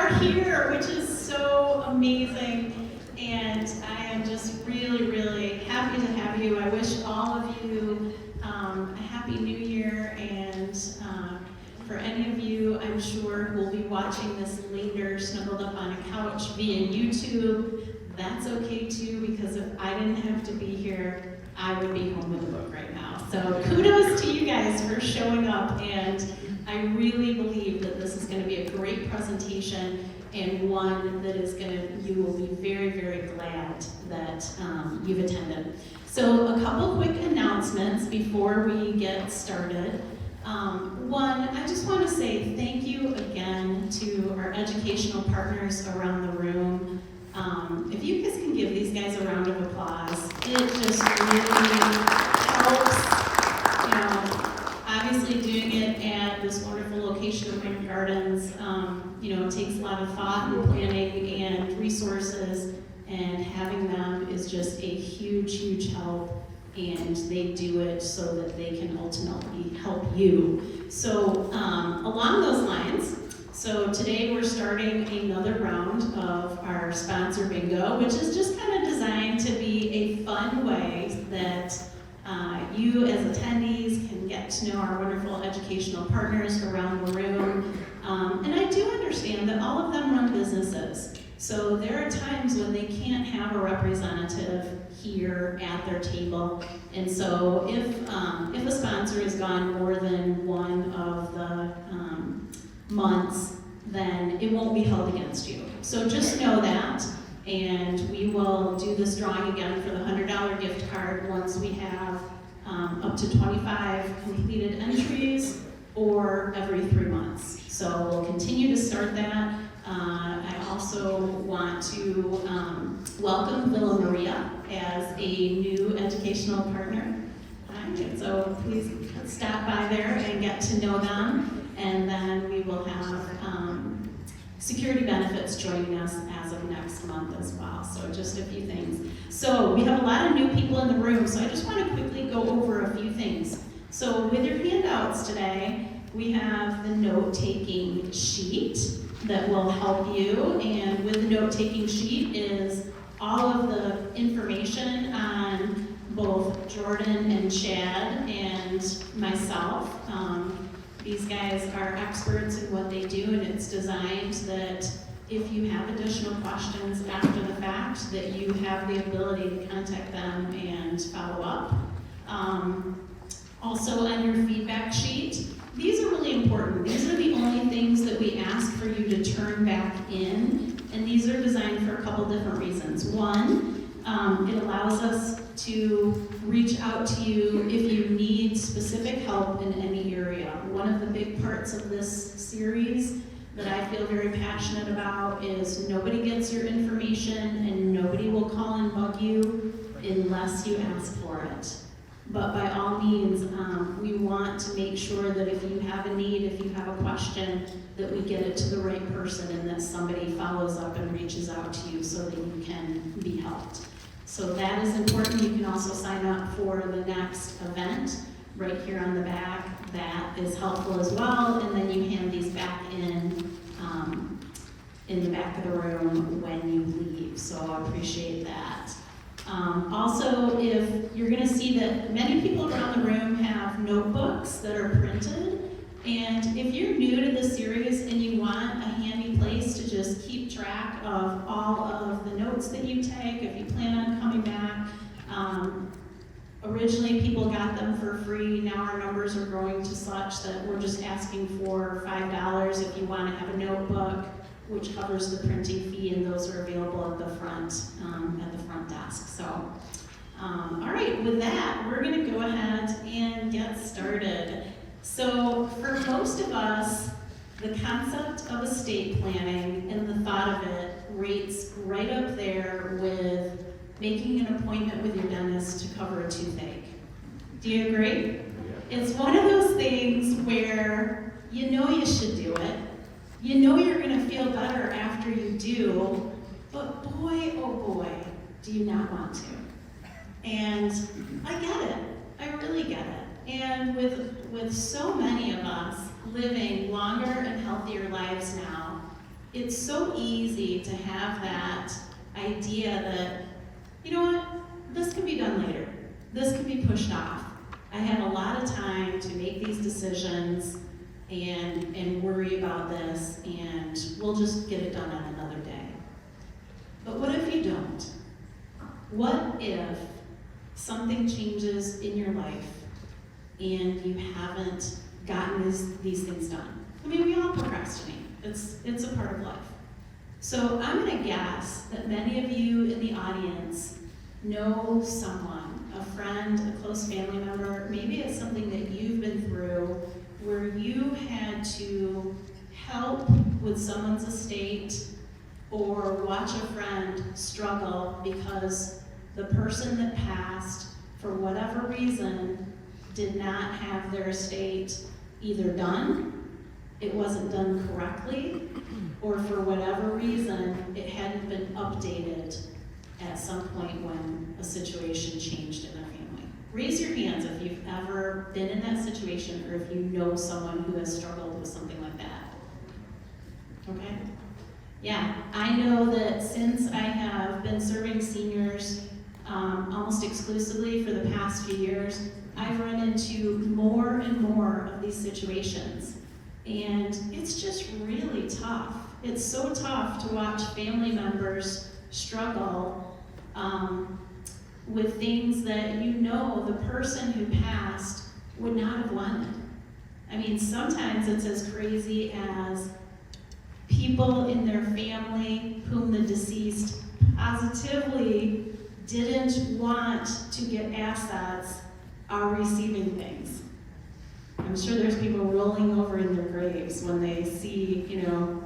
are here, which is so amazing. And I am just really, really happy to have you. I wish all of you a happy new year. And for any of you, I'm sure, who will be watching this later, snuggled up on a couch via YouTube, that's okay too, because if I didn't have to be here, I would be home with a book right now. So kudos to you guys for showing up, and I really believe that this is going to be a great presentation, and one that is you will be very, very glad that you've attended. So a couple quick announcements before we get started. One, I just want to say thank you again to our educational partners around the room. If you guys can give these guys a round of applause, it just really helps. Obviously doing it at this wonderful location of Rain Gardens, it takes a lot of thought and planning and resources, and having them is just a huge, huge help, and they do it so that they can ultimately help you. So along those lines, so today we're starting another round of our sponsor bingo, which is just kind of designed to be a fun way that you as attendees can get to know our wonderful educational partners around the room. And I do understand that all of them run businesses. So there are times when they can't have a representative here at their table. And so if a sponsor is gone more than one of the months, then it won't be held against you. So just know that, and we will do this drawing again for the $100 gift card once we have up to 25 completed entries, or every 3 months. So we'll continue to start that. I also want to welcome Villa Maria as a new educational partner. So please stop by there and get to know them. And then we will have Security Benefits joining us as of next month as well. So just a few things. So we have a lot of new people in the room, so I just want to quickly go over a few things. So with your handouts today, we have the note-taking sheet that will help you, and with the note-taking sheet is all of the information on both Jordan and Chad and myself. These guys are experts in what they do, and it's designed that if you have additional questions after the fact, that you have the ability to contact them and follow up. Also on your feedback sheet, these are really important. These are the only things that we ask for you to turn back in, and these are designed for a couple different reasons. One, it allows us to reach out to you if you need specific help in any area. One of the big parts of this series that I feel very passionate about is nobody gets your information and nobody will call and bug you unless you ask for it. But by all means, we want to make sure that if you have a need, if you have a question, that we get it to the right person and that somebody follows up and reaches out to you so that you can be helped. So that is important. You can also sign up for the next event right here on the back. That is helpful as well. And then you hand these back in the back of the room when you leave. So I appreciate that. Also, if you're going to see that many people around the room have notebooks that are printed, and if you're new to this series and you want a handy place to just keep track of all of the notes that you take, if you plan on coming back, originally people got them for free. Now our numbers are growing to such that we're just asking for $5 if you want to have a notebook, which covers the printing fee, and those are available at the front desk. So, all right, with that, we're going to go ahead and get started. So, for most of us, the concept of estate planning and the thought of it rates right up there with making an appointment with your dentist to cover a toothache. Do you agree? It's one of those things where you know you should do it. You know you're going to feel better after you do, but boy, oh boy, do you not want to. And I get it. I really get it. And with so many of us living longer and healthier lives now, it's so easy to have that idea that, you know what, this can be done later. This can be pushed off. I have a lot of time to make these decisions and worry about this, and we'll just get it done on another day. But what if you don't? What if something changes in your life and you haven't gotten these things done? I mean, we all procrastinate. It's a part of life. So I'm gonna guess that many of you in the audience know someone, a friend, a close family member, maybe it's something that you've been through where you had to help with someone's estate or watch a friend struggle because the person that passed, for whatever reason, did not have their estate either done, it wasn't done correctly, or for whatever reason, it hadn't been updated at some point when a situation changed in their family. Raise your hands if you've ever been in that situation or if you know someone who has struggled with something like that. Okay? Yeah, I know that since I have been serving seniors almost exclusively for the past few years, I've run into more and more of these situations. And it's just really tough. It's so tough to watch family members struggle with things that you know the person who passed would not have wanted. I mean, sometimes it's as crazy as people in their family whom the deceased positively didn't want to get assets are receiving things. I'm sure there's people rolling over in their graves when they see,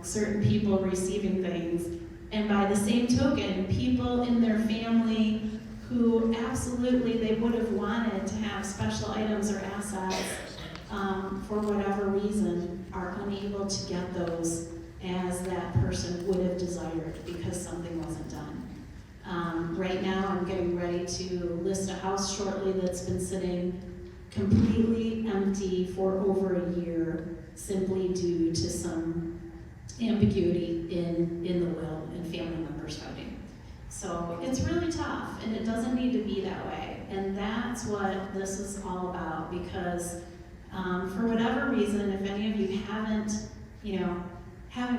certain people receiving things. And by the same token, people in their family who absolutely they would have wanted to have special items or assets for whatever reason are unable to get those as that person would have desired because something wasn't done. Right now, I'm getting ready to list a house shortly that's been sitting completely empty for over a year simply due to some ambiguity in the will and family members fighting. So it's really tough, and it doesn't need to be that way. And that's what this is all about, because for whatever reason, if any of you haven't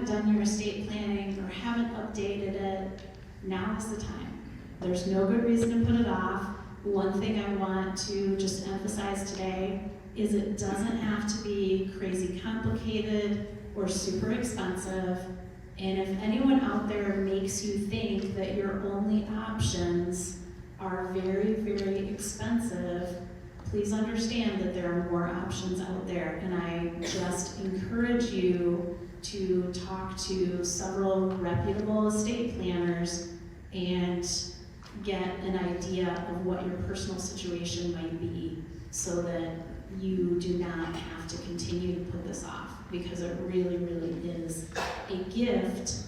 done your estate planning or haven't updated it, now is the time. There's no good reason to put it off. One thing I want to just emphasize today is it doesn't have to be crazy complicated or super expensive. And if anyone out there makes you think that your only options are very, very expensive, please understand that there are more options out there. And I just encourage you to talk to several reputable estate planners and get an idea of what your personal situation might be so that you do not have to continue to put this off, because it really, really is a gift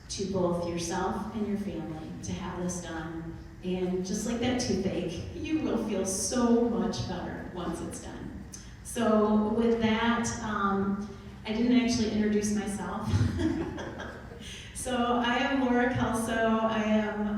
to both yourself and your family to have this done. And just like that toothache, you will feel so much better once it's done. So with that, I didn't actually introduce myself. So I am LauraTKelso. I am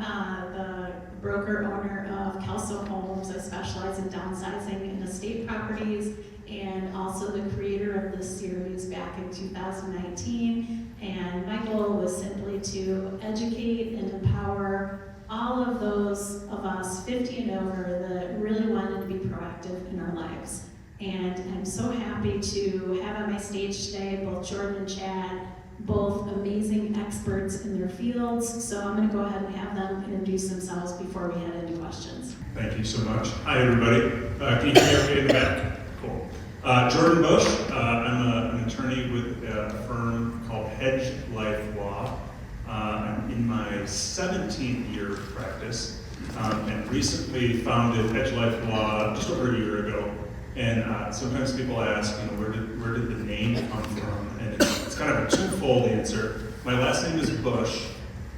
the broker owner of Kelso Homes. I specialize in downsizing and estate properties, and also the creator of this series back in 2019. And my goal was simply to educate and empower all of those of us 50 and over that really wanted to be proactive in our lives. And I'm so happy to have on my stage today both Jordan and Chad, both amazing experts in their fields. So I'm going to go ahead and have them introduce themselves before we head into questions. Thank you so much. Hi, everybody. Can you hear me okay in the back? Cool. Jordan Bush. I'm an attorney with a firm called Hedge Life Law. I'm in my 17th year of practice, and recently founded Hedge Life Law just over a year ago. And sometimes people ask, where did the name come from? And it's kind of a twofold answer. My last name is Bush,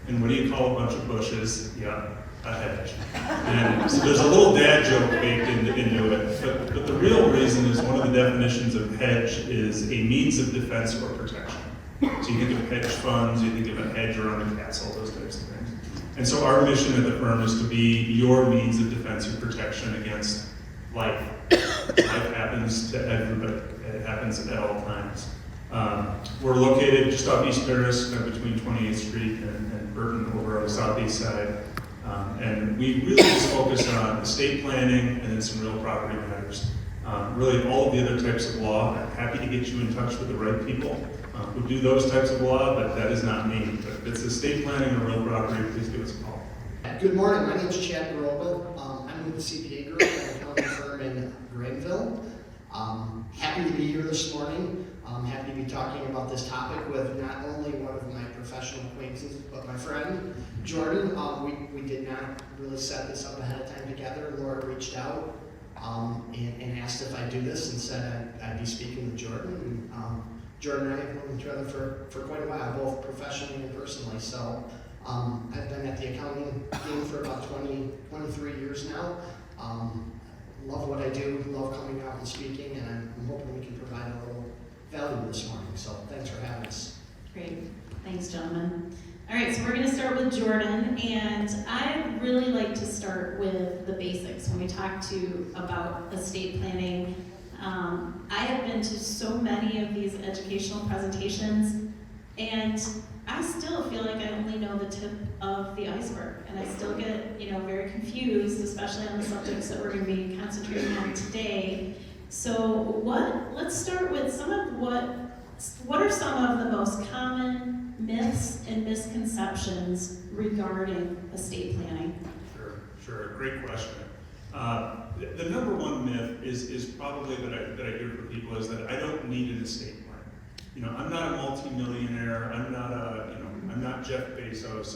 and what do you call a bunch of bushes? Yeah, a hedge. And so there's a little dad joke baked into it. But the real reason is one of the definitions of hedge is a means of defense or protection. So you think of hedge funds, you think of a hedge around a castle, those types of things. And so our mission at the firm is to be your means of defense and protection against life. Life happens to everybody. It happens at all times. We're located just off East Paris, between 28th Street and Burton over on the southeast side. And we really just focus on estate planning and then some real property matters. Really all of the other types of law. I'm happy to get you in touch with the right people who do those types of law, but that is not me. But if it's estate planning or real property, please give us a call. Good morning, my name is Chad Garobel. I'm with the CPA Group, an accounting firm in Greenville. Happy to be here this morning. I'm happy to be talking about this topic with not only one of my professional acquaintances, but my friend, Jordan. We did not really set this up ahead of time together. Laura reached out and asked if I'd do this and said I'd be speaking with Jordan. And, Jordan and I have known each other for quite a while, both professionally and personally. So I've been at the accounting game for about 23 years now. Love what I do, love coming out and speaking, and I'm hoping we can provide a little value this morning. So thanks for having us. Great. Thanks, gentlemen. All right, so we're going to start with Jordan, and I really like to start with the basics when we talk about estate planning. I have been to so many of these educational presentations, and I still feel like I only know the tip of the iceberg, and I still get, very confused, especially on the subjects that we're going to be concentrating on today. So let's start with what are some of the most common myths and misconceptions regarding estate planning? Sure, great question. The number one myth is probably that I hear from people is that I don't need an estate plan. I'm not a multimillionaire. I'm not Jeff Bezos.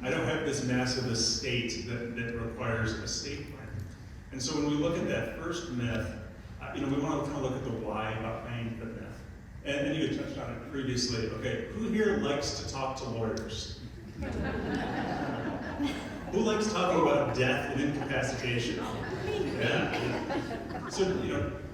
I don't have this massive estate that requires an estate plan. And so when we look at that first myth, we want to kind of look at the why behind the myth. And you had touched on it previously. Okay, who here likes to talk to lawyers? Who likes talking about death and incapacitation? Yeah. So,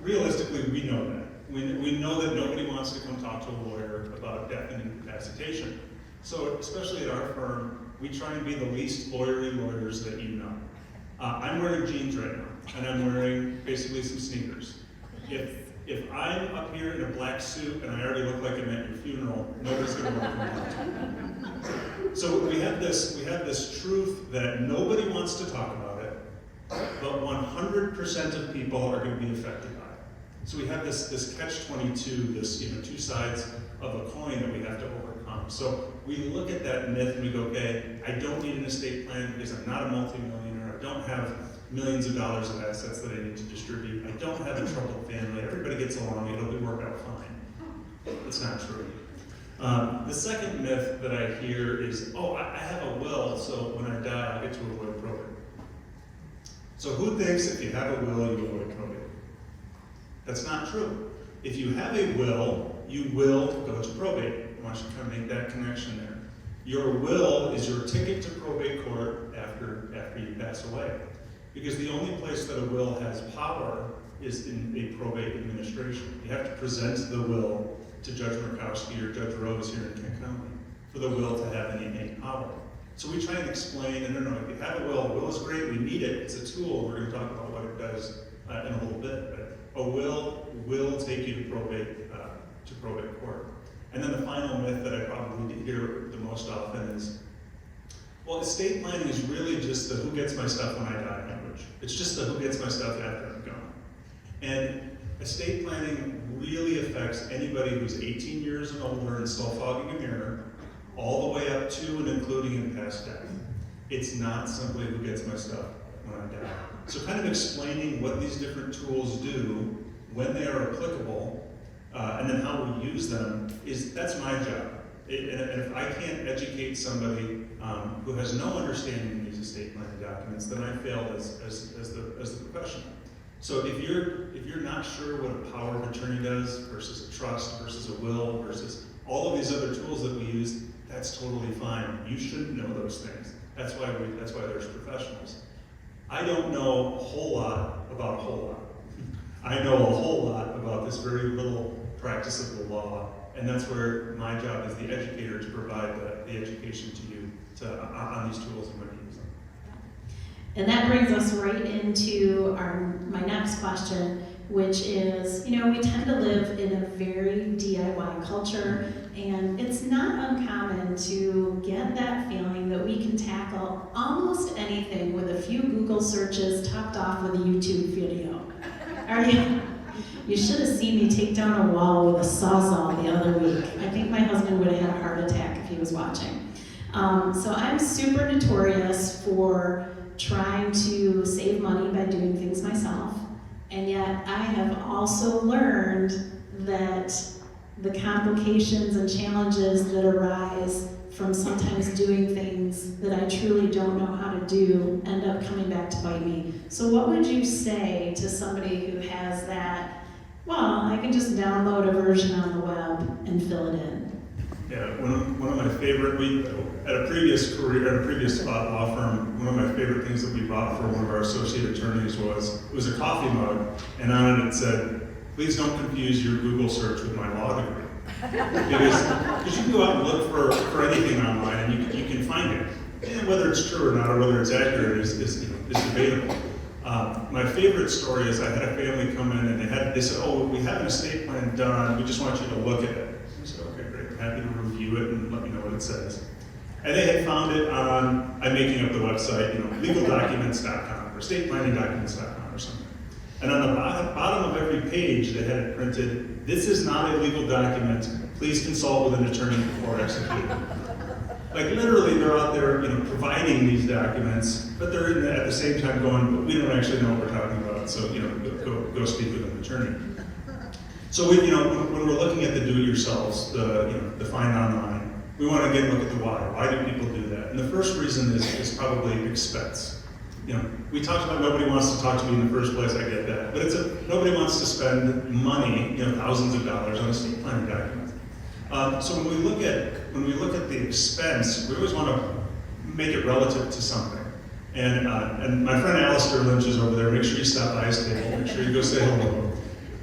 realistically, we know that. We know that nobody wants to come talk to a lawyer about death and incapacitation. So, especially at our firm, we try and be the least lawyery lawyers that you know. I'm wearing jeans right now, and I'm wearing basically some sneakers. If I'm up here in a black suit and I already look like I'm at your funeral, nobody's going to welcome me. So we have this truth that nobody wants to talk about it, but 100% of people are going to be affected by it. So we have this catch-22, this two sides of a coin that we have to overcome. So we look at that myth and we go, okay, I don't need an estate plan because I'm not a multimillionaire. I don't have millions of dollars of assets that I need to distribute. I don't have a troubled family. Everybody gets along. It'll work out fine. That's not true. The second myth that I hear is, I have a will, so when I die, I'll get to avoid probate. So who thinks if you have a will, you avoid probate? That's not true. If you have a will, you will go to probate. I want you to kind of make that connection there. Your will is your ticket to probate court after you pass away. Because the only place that a will has power is in a probate administration. You have to present the will to Judge Murkowski or Judge Rose here in Kent County for the will to have any power. So we try and explain, no, if you have a will is great, we need it, it's a tool, we're going to talk about what it does in a little bit, but a will take you to probate court. And then the final myth that I probably hear the most often is, estate planning is really just the who gets my stuff when I die language. It's just the who gets my stuff after I'm gone. And estate planning really affects anybody who's 18 years and older and still fogging a mirror, all the way up to and including and past death. It's not simply who gets my stuff when I die. So kind of explaining what these different tools do, when they are applicable, and then how we use them, that's my job. And if I can't educate somebody who has no understanding of these estate planning documents, then I failed as the professional. So if you're not sure what a power of attorney does versus a trust versus a will versus all of these other tools that we use, that's totally fine. You shouldn't know those things. That's why there's professionals. I don't know a whole lot about a whole lot. I know a whole lot about this very little practice of the law And that's where my job as the educator to provide the education to you on these tools and when to use them. And that brings us right into my next question, which is, we tend to live in a very DIY culture, and it's not uncommon to get that feeling that we can tackle almost anything with a few Google searches topped off with a YouTube video. You should have seen me take down a wall with a Sawzall the other week. I think my husband would have had a heart attack if he was watching. So I'm super notorious for trying to save money by doing things myself, and yet I have also learned that the complications and challenges that arise from sometimes doing things that I truly don't know how to do end up coming back to bite me. So what would you say to somebody who has that, well, I can just download a version on the web and fill it in? Yeah, one of my favorite, at a previous law firm, one of my favorite things that we bought for one of our associate attorneys was a coffee mug, and on it said, "Please don't confuse your Google search with my law degree." Because you can go out and look for anything online and you can find it. And whether it's true or not, or whether it's accurate is debatable. My favorite story is I had a family come in and they said, "Oh, we have an estate plan done, we just want you to look at it." I said, "Okay, great, I'm happy to review it and let me know what it says." And they had found it on, I'm making up the website, legaldocuments.com or estateplanninggdocuments.com or something. And on the bottom of every page, they had it printed, "This is not a legal document. Please consult with an attorney before executing." Like literally, they're out there, providing these documents, but they're at the same time going, "But we don't actually know what we're talking about. So, go speak with an attorney." So we, when we're looking at the do-it-yourselves, the find online, we want to again look at the why. Why do people do that? And the first reason is probably expense. We talked about nobody wants to talk to me in the first place. I get that, but nobody wants to spend money, thousands of dollars on estate planning documents. So when we look at the expense, we always want to make it relative to something. And my friend Alistair Lynch is over there. Make sure you stop by his table. Make sure you go say hello.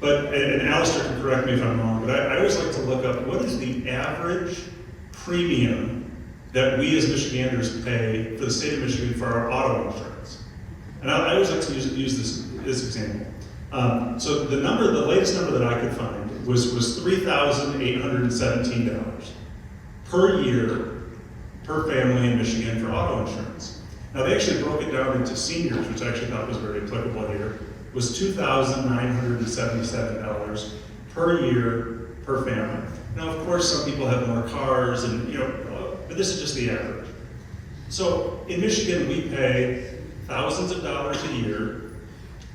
And Alistair can correct me if I'm wrong, but I always like to look up what is the average premium that we as Michiganders pay for the state of Michigan for our auto insurance. And I always like to use this example. So the latest number that I could find was $3,817 per year per family in Michigan for auto insurance. Now they actually broke it down into seniors, which I actually thought was very applicable here, was $2,977 per year per family. Now of course some people have more cars and but this is just the average. So in Michigan we pay thousands of dollars a year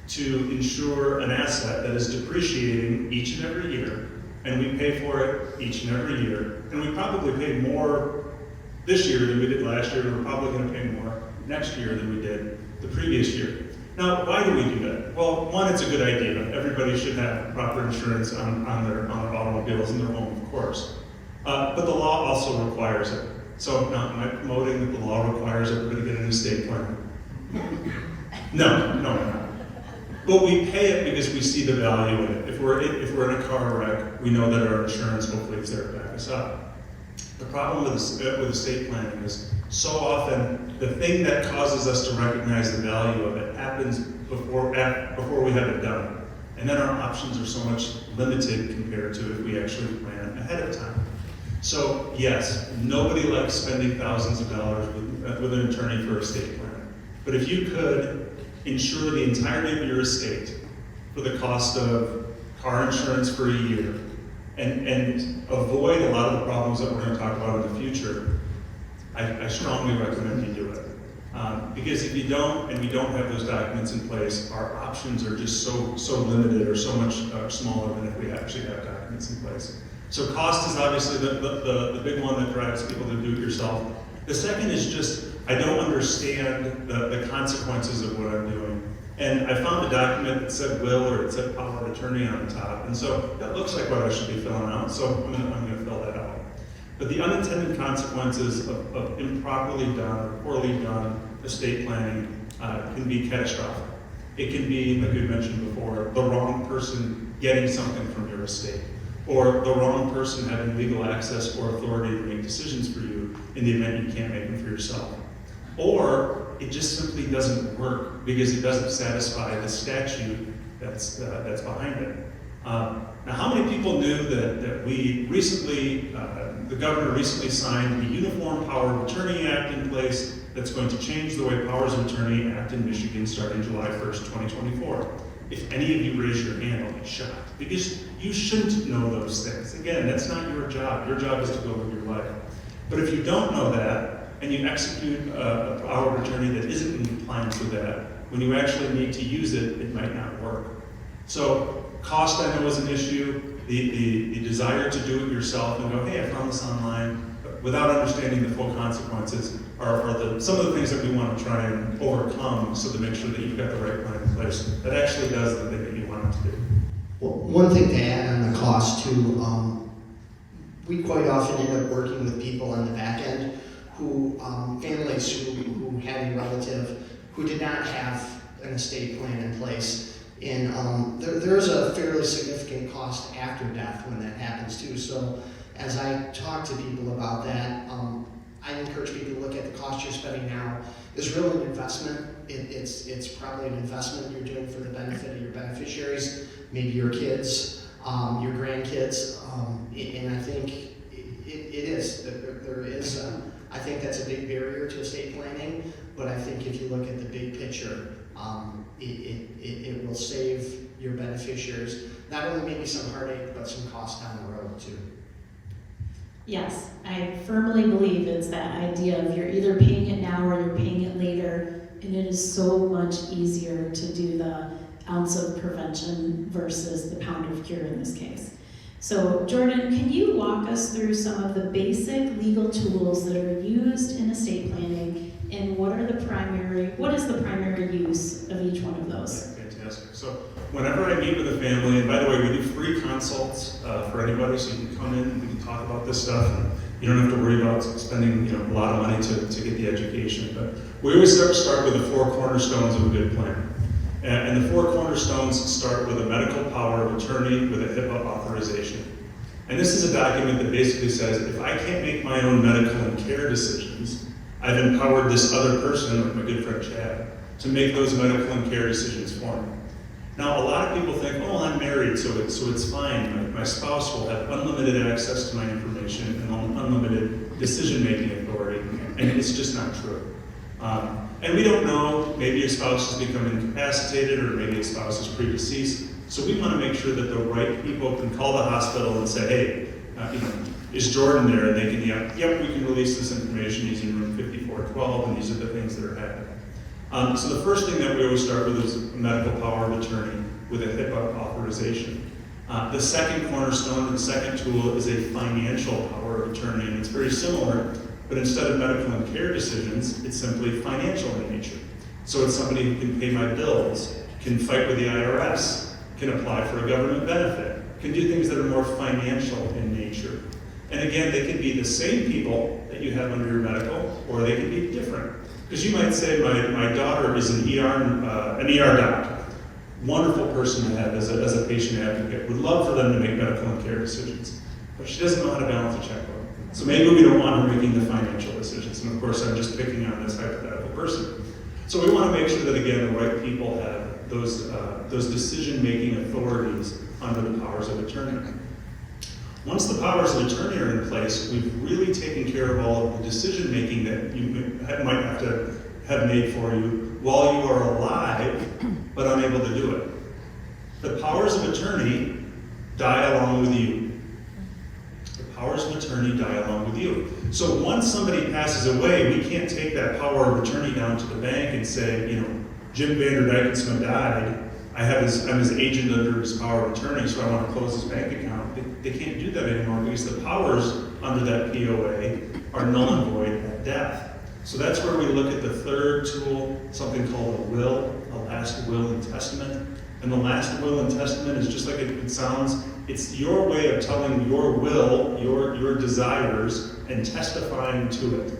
to insure an asset that is depreciating each and every year, and we pay for it each and every year, and we probably pay more this year than we did last year, and we're probably going to pay more next year than we did the previous year. Now, why do we do that? Well, one, it's a good idea. Everybody should have proper insurance on their automobiles in their home, of course. But the law also requires it. So, now, am I promoting that the law requires everybody to get an estate plan? No, I'm not. But we pay it because we see the value in it. If we're in a car wreck, we know that our insurance hopefully is there to back us up. The problem with estate planning is so often the thing that causes us to recognize the value of it happens before we have it done. And then our options are so much limited compared to if we actually plan ahead of time. So yes, nobody likes spending thousands of dollars with an attorney for estate planning. But if you could insure the entirety of your estate for the cost of car insurance for a year and avoid a lot of the problems that we're going to talk about in the future, I strongly recommend you do it. Because if you don't, and we don't have those documents in place, our options are just so limited or so much smaller than if we actually have documents in place. So cost is obviously the big one that drives people to do it yourself. The second is just, I don't understand the consequences of what I'm doing. And I found a document that said will or it said power of attorney on the top. And so that looks like what I should be filling out. So I'm going to fill that out. But the unintended consequences of improperly done or poorly done estate planning can be catastrophic. It can be, like we mentioned before, the wrong person getting something from your estate. or the wrong person having legal access or authority to make decisions for you in the event you can't make them for yourself. Or it just simply doesn't work because it doesn't satisfy the statute that's behind it. Now, how many people knew that we recently, the governor recently signed the Uniform Power of Attorney Act in place that's going to change the way powers of attorney act in Michigan starting July 1st, 2024. If any of you raise your hand, I'll be shocked, because you shouldn't know those things. Again, that's not your job. Your job is to go live your life. But if you don't know that, and you execute a power of attorney that isn't in compliance with that, when you actually need to use it, it might not work. So cost, I know, is an issue. The desire to do it yourself and go, hey, I found this online, without understanding the full consequences are some of the things that we want to try and overcome so to make sure that you've got the right plan in place that actually does the thing that you want it to do. Well, one thing to add on the cost too, we quite often end up working with people on the back end who, families who had a relative who did not have an estate plan in place. And there's a fairly significant cost after death when that happens too. So as I talk to people about that, I encourage people to look at the cost you're spending now is really an investment. It's probably an investment you're doing for the benefit of your beneficiaries, maybe your kids, your grandkids, and I think it is. There is, I think that's a big barrier to estate planning, but I think if you look at the big picture, it will save your beneficiaries not only maybe some heartache, but some cost down the road too. Yes, I firmly believe it's that idea of you're either paying it now or you're paying it later, and it is so much easier to do the ounce of prevention versus the pound of cure in this case. So Jordan, can you walk us through some of the basic legal tools that are used in estate planning, and what is the primary use of each one of those? Yeah, fantastic. So whenever I meet with a family, and by the way, we do free consults for anybody, so you can come in and we can talk about this stuff. And you don't have to worry about spending a lot of money to get the education. But we always start with the 4 cornerstones of a good plan. And the 4 cornerstones start with a medical power of attorney with a HIPAA authorization. And this is a document that basically says, if I can't make my own medical and care decisions, I've empowered this other person, like my good friend Chad, to make those medical and care decisions for me. Now, a lot of people think, oh, I'm married, so it's fine. My spouse will have unlimited access to my information and unlimited decision-making authority, and it's just not true. And we don't know, maybe your spouse has become incapacitated, or maybe your spouse is predeceased. So we want to make sure that the right people can call the hospital and say, hey, is Jordan there? And they can, yep, we can release this information using room 5412, and these are the things that are happening. So the first thing that we always start with is a medical power of attorney with a HIPAA authorization. The second cornerstone, the second tool, is a financial power of attorney, and it's very similar, but instead of medical and care decisions, it's simply financial in nature. So it's somebody who can pay my bills, can fight with the IRS, can apply for a government benefit, can do things that are more financial in nature. And again, they can be the same people that you have under your medical, or they can be different. Because you might say, my daughter is an ER doctor. Wonderful person to have as a patient advocate. Would love for them to make medical and care decisions. But she doesn't know how to balance a checkbook. So maybe we don't want her making the financial decisions. And of course, I'm just picking on this hypothetical person. So we want to make sure that, again, the right people have those decision-making authorities under the powers of attorney. Once the powers of attorney are in place, we've really taken care of all of the decision-making that you might have to have made for you while you are alive, but unable to do it. The powers of attorney die along with you. The powers of attorney die along with you. So once somebody passes away, we can't take that power of attorney down to the bank and say, Jim Vanderdykensma died. I'm his agent under his power of attorney, so I want to close his bank account. They can't do that anymore because the powers under that POA are null and void at death. So that's where we look at the third tool, something called a will, a last will and testament. And the last will and testament is just like it sounds. It's your way of telling your will, your desires, and testifying to it.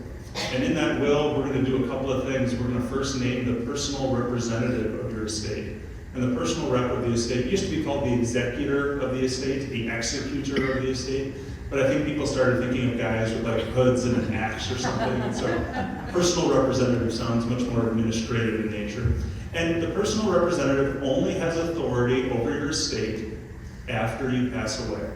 And in that will, we're going to do a couple of things. We're going to first name the personal representative of your estate. And the personal rep of the estate used to be called the executor of the estate, the executor of the estate. But I think people started thinking of guys with like hoods and an axe or something. And so personal representative sounds much more administrative in nature. And the personal representative only has authority over your estate after you pass away.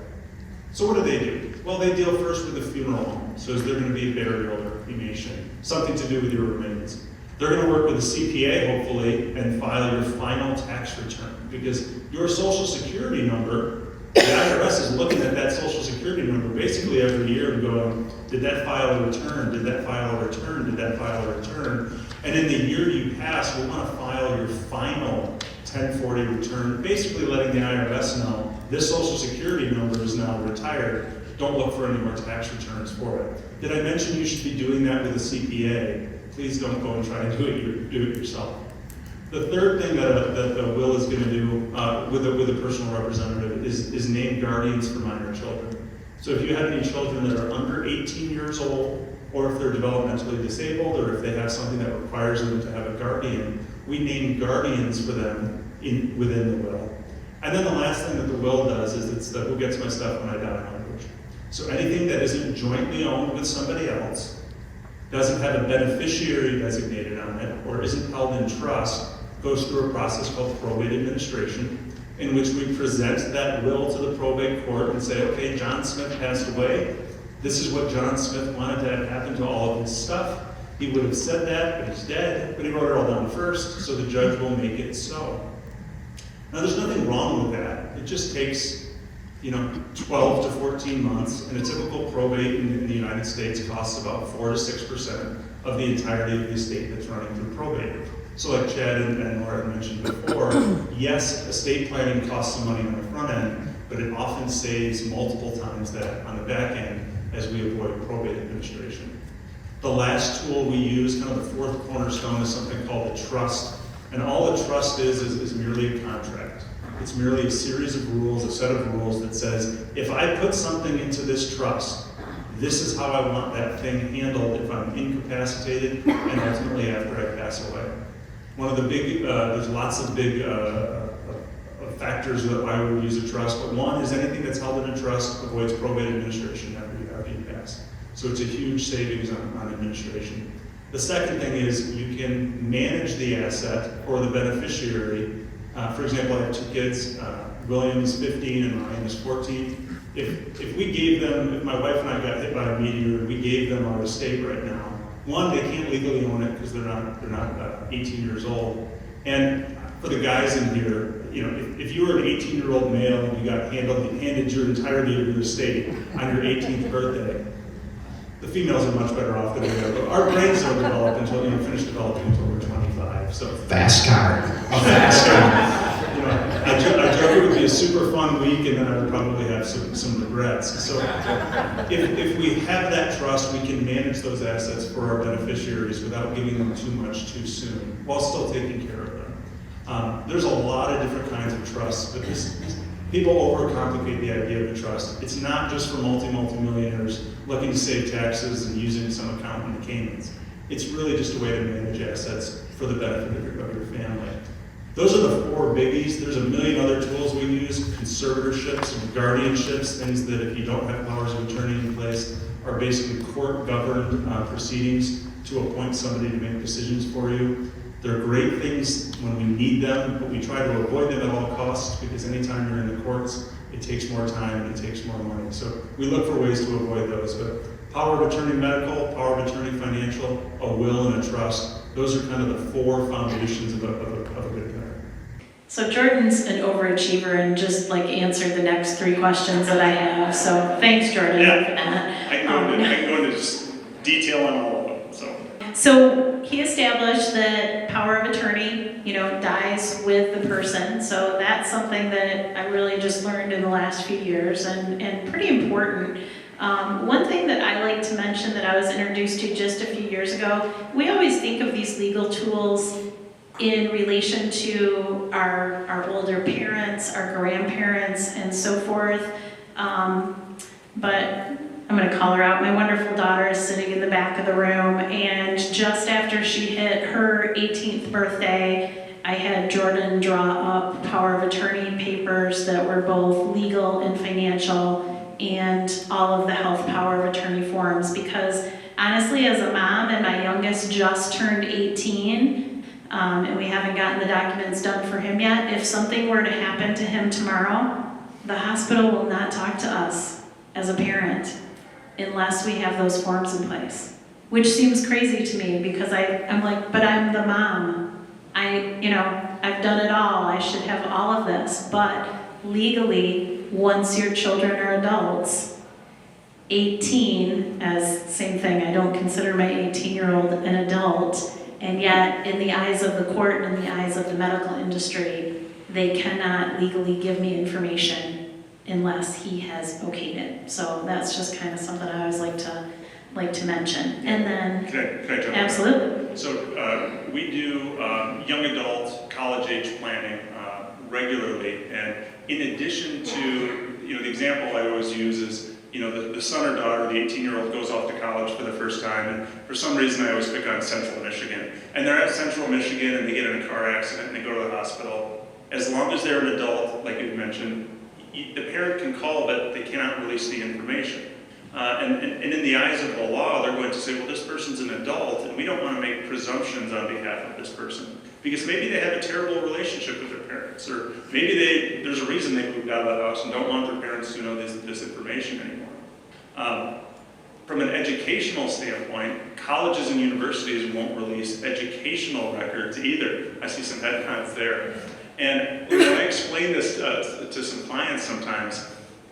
So what do? Well, they deal first with the funeral home. So is there going to be a burial or cremation? Something to do with your remains. They're going to work with a CPA, hopefully, and file your final tax return. Because your Social Security number, the IRS is looking at that Social Security number basically every year and going, did that file a return? Did that file a return? Did that file a return? And in the year you pass, we want to file your final 1040 return, basically letting the IRS know this Social Security number is now retired. Don't look for any more tax returns for it. Did I mention you should be doing that with a CPA? Please don't go and try and do it yourself. The third thing that a will is going to do with a personal representative is name guardians for minor children. So if you have any children that are under 18 years old, or if they're developmentally disabled, or if they have something that requires them to have a guardian, we name guardians for them within the will. And then the last thing that the will does is it's the who gets my stuff when I die language. So anything that isn't jointly owned with somebody else, doesn't have a beneficiary designated on it, or isn't held in trust, goes through a process called probate administration, in which we present that will to the probate court and say, okay, John Smith passed away. This is what John Smith wanted to have happen to all of his stuff. He would have said that, but he's dead, but he wrote it all down first, so the judge will make it so. Now, there's nothing wrong with that. It just takes 12 to 14 months, and a typical probate in the United States costs about 4 to 6% of the entirety of the estate that's running through probate. So like Chad and Laura mentioned before, yes, estate planning costs some money on the front end, but it often saves multiple times that on the back end as we avoid probate administration. The last tool we use, kind of the fourth cornerstone, is something called a trust. And all a trust is merely a contract. It's merely a series of rules, a set of rules that says, if I put something into this trust, this is how I want that thing handled if I'm incapacitated and ultimately after I pass away. One of the big, there's lots of big factors that why we would use a trust, but one is anything that's held in a trust avoids probate administration after you pass. So it's a huge savings on administration. The second thing is you can manage the asset for the beneficiary. For example, I have 2 kids. William is 15 and Ryan is 14. If we gave them, if my wife and I got hit by a meteor and we gave them our estate right now, one, they can't legally own it because they're not 18 years old. And for the guys in here, if you were an 18-year-old male and you got handed your entirety of your estate on your 18th birthday, the females are much better off than we are. But our brains don't develop until finish developing until we're 25. So Fast car. fast car. I joke it would be a super fun week, and then I would probably have some regrets. So if we have that trust, we can manage those assets for our beneficiaries without giving them too much too soon, while still taking care of them. There's a lot of different kinds of trusts, but people overcomplicate the idea of a trust. It's not just for multi-millionaires looking to save taxes and using some account in the Caymans. It's really just a way to manage assets for the benefit of your family. Those are the 4 biggies. There's a million other tools we use, conservatorships and guardianships, things that if you don't have powers of attorney in place are basically court-governed proceedings to appoint somebody to make decisions for you. They're great things when we need them, but we try to avoid them at all costs because anytime you're in the courts, it takes more time and it takes more money. So we look for ways to avoid those. But power of attorney medical, power of attorney financial, a will and a trust, those are kind of the 4 foundations of a good plan. So Jordan's an overachiever and just answered the next 3 questions that I have. So thanks, Jordan, for that. I can go into just detail on all of them. So he established that power of attorney, dies with the person. So that's something that I really just learned in the last few years and pretty important. One thing that I like to mention that I was introduced to just a few years ago, we always think of these legal tools in relation to our older parents, our grandparents, and so forth. But I'm going to call her out. My wonderful daughter is sitting in the back of the room, and just after she hit her 18th birthday, I had Jordan draw up power of attorney papers that were both legal and financial, and all of the health power of attorney forms, because honestly, as a mom, and my youngest just turned 18, and we haven't gotten the documents done for him yet, if something were to happen to him tomorrow, the hospital will not talk to us as a parent unless we have those forms in place. Which seems crazy to me, because I'm like, but I'm the mom. I've done it all. I should have all of this. But legally, once your children are adults, 18, as same thing, I don't consider my 18-year-old an adult, and yet in the eyes of the court and in the eyes of the medical industry, they cannot legally give me information unless he has okayed it. So that's just kind of something I always like to mention. And then, Can I jump in? absolutely. So we do young adult college age planning regularly, and in addition to, the example I always use is, the son or daughter, the 18-year-old goes off to college for the first time, and for some reason I always pick on Central Michigan. And they're at Central Michigan and they get in a car accident and they go to the hospital. As long as they're an adult, like you mentioned, the parent can call, but they cannot release the information. And in the eyes of the law, they're going to say, well, this person's an adult, and we don't want to make presumptions on behalf of this person. Because maybe they have a terrible relationship with their parents, or maybe there's a reason they moved out of that house and don't want their parents to know this information anymore. From an educational standpoint, colleges and universities won't release educational records either. I see some head nods there. And when I explain this to some clients sometimes,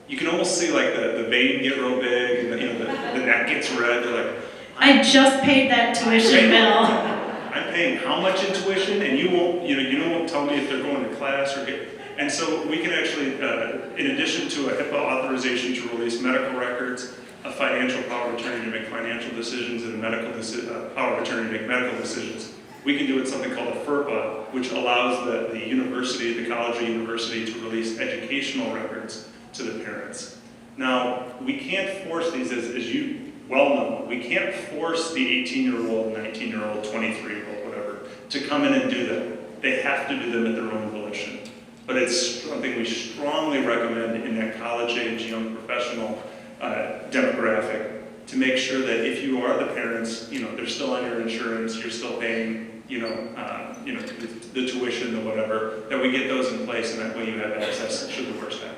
you can almost see like the vein get real big and the neck gets red. They're like, I just paid that tuition bill. I'm paying how much in tuition, and you won't tell me if they're going to class or get. And so we can actually, in addition to a HIPAA authorization to release medical records, a financial power of attorney to make financial decisions, and a medical power of attorney to make medical decisions, we can do it something called a FERPA, which allows the university, the college or university, to release educational records to the parents. Now, we can't force these, as you well know, we can't force the 18-year-old, 19-year-old, 23-year-old, whatever, to come in and do them. They have to do them at their own volition. But it's something we strongly recommend in that college-age young professional demographic, to make sure that if you are the parents, they're still on your insurance, you're still paying, the tuition or whatever, that we get those in place, and that way you have access should the worst happen.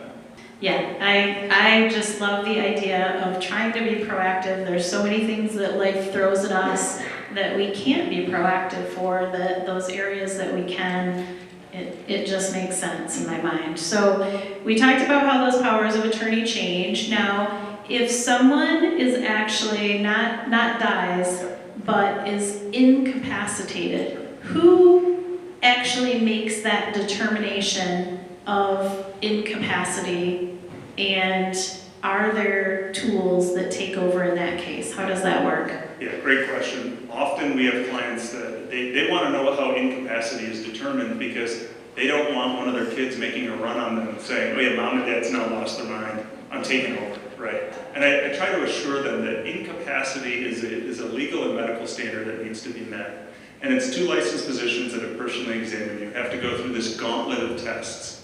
Yeah, I just love the idea of trying to be proactive. There's so many things that life throws at us that we can't be proactive for, that those areas that we can, it just makes sense in my mind. So we talked about how those powers of attorney change. Now, if someone is actually not dies, but is incapacitated, who actually makes that determination of incapacity, and are there tools that take over in that case? How does that work? Yeah, great question. Often we have clients that they want to know how incapacity is determined, because they don't want one of their kids making a run on them saying, oh yeah, mom and dad's now lost their mind, I'm taking over, right? And I try to assure them that incapacity is a legal and medical standard that needs to be met. And it's two licensed physicians that have personally examined you have to go through this gauntlet of tests.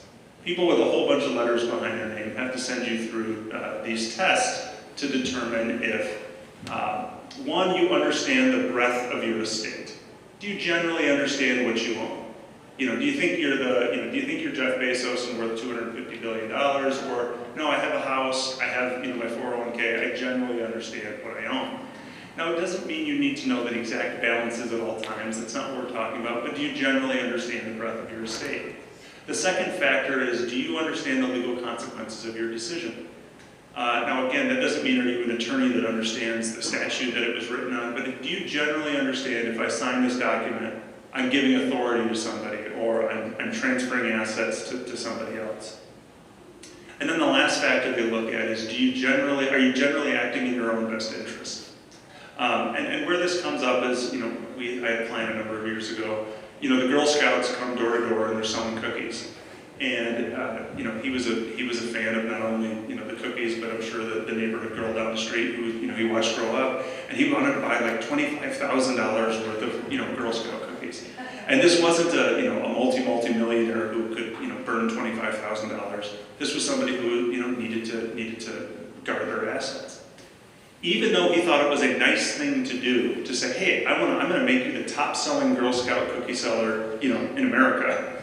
People with a whole bunch of letters behind their name have to send you through these tests to determine if, one, you understand the breadth of your estate. Do you generally understand what you own? Do you think you're do you think you're Jeff Bezos and worth $250 billion? Or, no, I have a house, I have, my 401k, I generally understand what I own. Now, it doesn't mean you need to know the exact balances at all times. That's not what we're talking about. But do you generally understand the breadth of your estate? The second factor is, do you understand the legal consequences of your decision? Now, again, that doesn't mean are you an attorney that understands the statute that it was written on, but do you generally understand if I sign this document, I'm giving authority to somebody, or I'm transferring assets to somebody else? And then the last factor they look at is, are you generally acting in your own best interest? And where this comes up is, I had a client a number of years ago. The Girl Scouts come door to door and they're selling cookies, and he was a fan of not only the cookies, but I'm sure the neighborhood girl down the street who he watched grow up, and he wanted to buy like $25,000 worth of Girl Scout cookies. cookies. And this wasn't a multi-millionaire who could burn $25,000. This was somebody who needed to guard their assets. Even though he thought it was a nice thing to do, to say, hey, I'm going to make you the top-selling Girl Scout cookie seller, in America,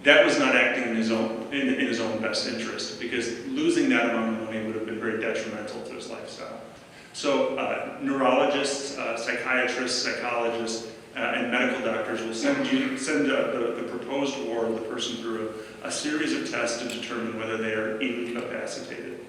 that was not acting in his own best interest, because losing that amount of money would have been very detrimental to his lifestyle. So neurologists, psychiatrists, psychologists, and medical doctors will send the proposed ward, the person, through a series of tests to determine whether they are incapacitated.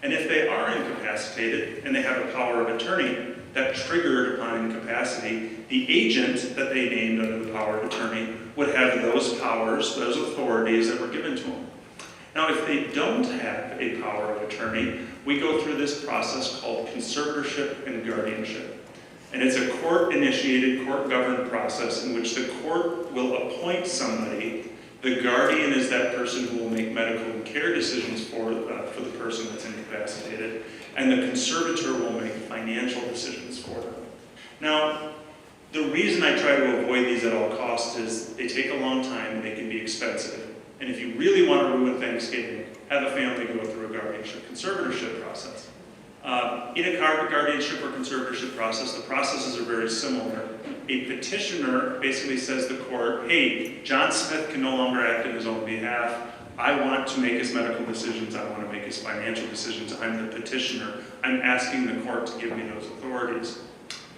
And if they are incapacitated and they have a power of attorney that triggered upon incapacity, the agent that they named under the power of attorney would have those powers, those authorities that were given to them. Now, if they don't have a power of attorney, we go through this process called conservatorship and guardianship. And it's a court-initiated, court-governed process in which the court will appoint somebody. The guardian is that person who will make medical and care decisions for the person that's incapacitated, and the conservator will make financial decisions for them. Now, the reason I try to avoid these at all costs is they take a long time and they can be expensive. And if you really want to ruin Thanksgiving, have a family go through a guardianship conservatorship process. In a guardianship or conservatorship process, the processes are very similar. A petitioner basically says to the court, hey, John Smith can no longer act in his own behalf. I want to make his medical decisions. I want to make his financial decisions. I'm the petitioner. I'm asking the court to give me those authorities.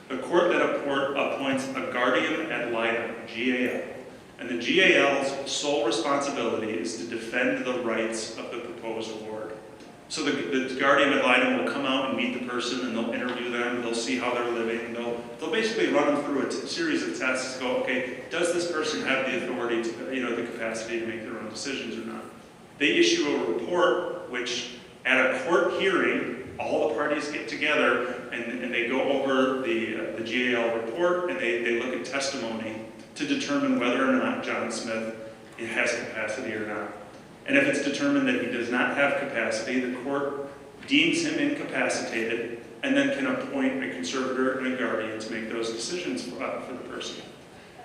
The court then appoints a guardian ad litem, GAL. And the GAL's sole responsibility is to defend the rights of the proposed ward. So the guardian ad litem will come out and meet the person, and they'll interview them, they'll see how they're living, they'll basically run them through a series of tests to go, okay, does this person have the authority to, the capacity to make their own decisions or not? They issue a report, which at a court hearing, all the parties get together and they go over the GAL report, and they look at testimony to determine whether or not John Smith has capacity or not. And if it's determined that he does not have capacity, the court deems him incapacitated and then can appoint a conservator and a guardian to make those decisions for the person.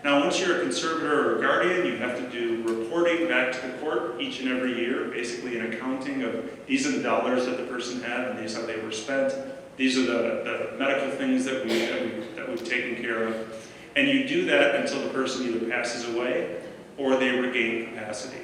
Now, once you're a conservator or a guardian, you have to do reporting back to the court each and every year, basically an accounting of these are the dollars that the person had and these are how they were spent. These are the medical things that we've taken care of. And you do that until the person either passes away or they regain capacity.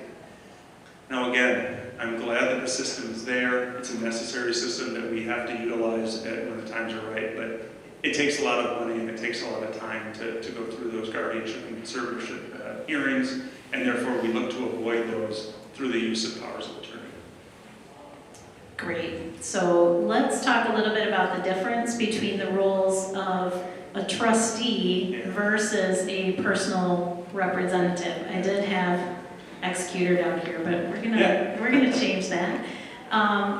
Now again, I'm glad that the system is there. It's a necessary system that we have to utilize when the times are right, but it takes a lot of money and it takes a lot of time to go through those guardianship and conservatorship hearings, and therefore we look to avoid those through the use of powers of attorney. Great. So let's talk a little bit about the difference between the roles of a trustee versus a personal representative. I did have executor down here, but we're gonna change that.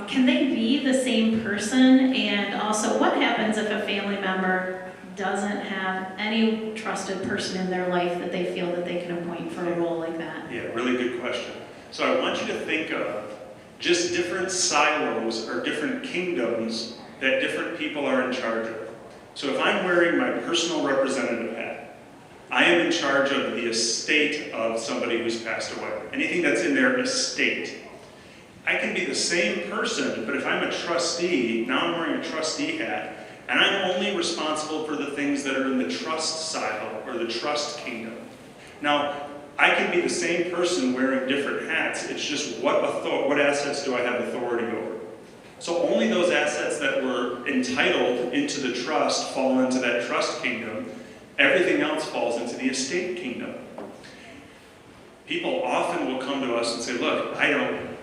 Can they be the same person? And also, what happens if a family member doesn't have any trusted person in their life that they feel that they can appoint for a role like that? Yeah, really good question. So I want you to think of just different silos or different kingdoms that different people are in charge of. So if I'm wearing my personal representative hat, I am in charge of the estate of somebody who's passed away. Anything that's in their estate. I can be the same person, but if I'm a trustee, now I'm wearing a trustee hat, and I'm only responsible for the things that are in the trust silo or the trust kingdom. Now, I can be the same person wearing different hats. It's just what assets do I have authority over? So only those assets that were entitled into the trust fall into that trust kingdom. Everything else falls into the estate kingdom. People often will come to us and say, look, I don't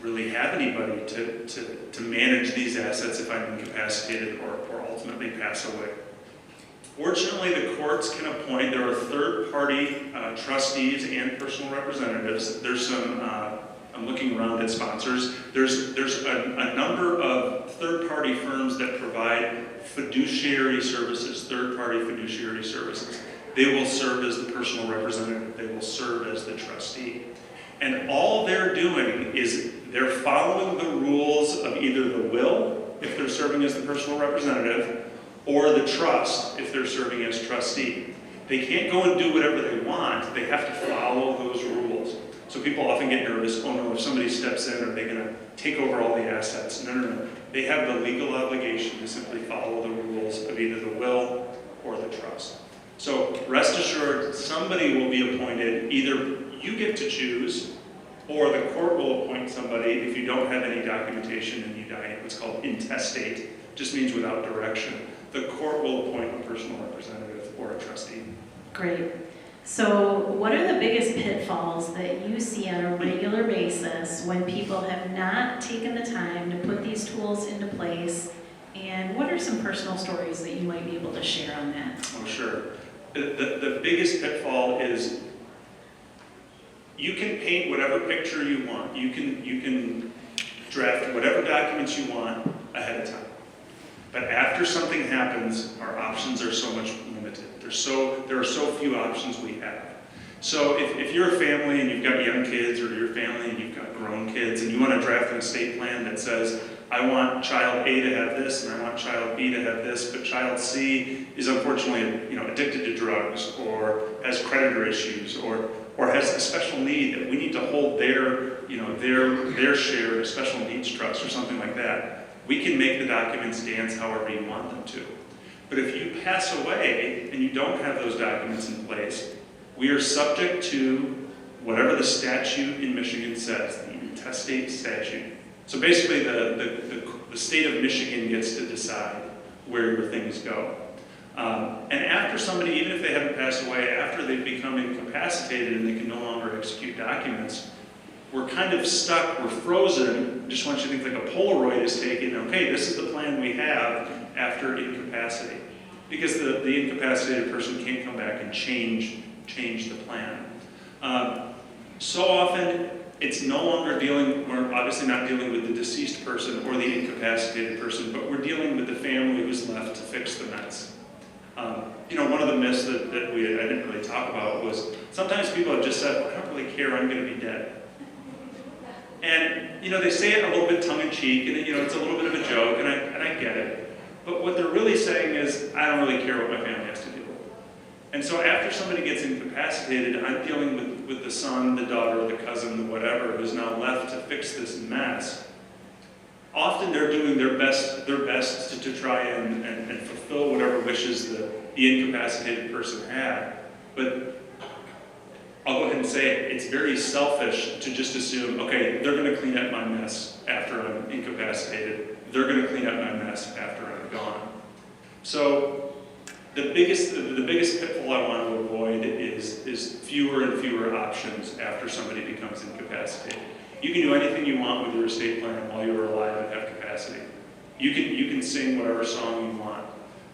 really have anybody to manage these assets if I'm incapacitated or ultimately pass away. Fortunately, the courts can appoint, there are third-party trustees and personal representatives. There's some, I'm looking around at sponsors, there's a number of third-party firms that provide fiduciary services, third-party fiduciary services. They will serve as the personal representative. They will serve as the trustee. And all they're doing is they're following the rules of either the will, if they're serving as the personal representative, or the trust, if they're serving as trustee. they can't go and do whatever they want. They have to follow those rules. So people often get nervous, oh no, if somebody steps in, are they going to take over all the assets? No, no, no. They have the legal obligation to simply follow the rules of either the will or the trust. So rest assured, somebody will be appointed. Either you get to choose, or the court will appoint somebody if you don't have any documentation and you die. What's called intestate, just means without direction. The court will appoint a personal representative or a trustee. Great. So what are the biggest pitfalls that you see on a regular basis when people have not taken the time to put these tools into place? And what are some personal stories that you might be able to share on that? Oh, sure. The biggest pitfall is you can paint whatever picture you want. You can draft whatever documents you want ahead of time. But after something happens, our options are so much limited. There are so few options we have. So if you're a family and you've got young kids, or you're a family and you've got grown kids, and you want to draft an estate plan that says, I want child A to have this, and I want child B to have this, but child C is unfortunately, addicted to drugs, or has creditor issues, or has a special need that we need to hold their share of a special needs trust or something like that. We can make the documents dance however you want them to. But if you pass away and you don't have those documents in place, we are subject to whatever the statute in Michigan says, the intestate statute. So basically the state of Michigan gets to decide where your things go. And after somebody, even if they haven't passed away, after they've become incapacitated and they can no longer execute documents, we're kind of stuck, we're frozen. Just want you to think like a Polaroid is taken. Okay, this is the plan we have after incapacity. Because the incapacitated person can't come back and change the plan. So often, it's no longer we're obviously not dealing with the deceased person or the incapacitated person, but we're dealing with the family who's left to fix the mess. One of the myths that I didn't really talk about was sometimes people have just said, I don't really care, I'm going to be dead. And, they say it a little bit tongue-in-cheek, and, it's a little bit of a joke, and I get it. But what they're really saying is, I don't really care what my family has to deal with. And so after somebody gets incapacitated, I'm dealing with the son, the daughter, the cousin, the whatever, who's now left to fix this mess. Often they're doing their best to try and fulfill whatever wishes the incapacitated person had. But I'll go ahead and say it's very selfish to just assume, okay, they're going to clean up my mess after I'm incapacitated. They're going to clean up my mess after I'm gone. So the biggest pitfall I want to avoid is fewer and fewer options after somebody becomes incapacitated. You can do anything you want with your estate plan while you're alive and have capacity. You can sing whatever song you want,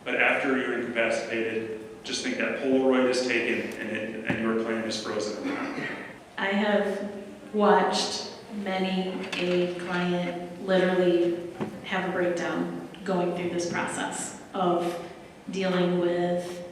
but after you're incapacitated, just think that Polaroid is taken and your plan is frozen. I have watched many a client literally have a breakdown going through this process of dealing with,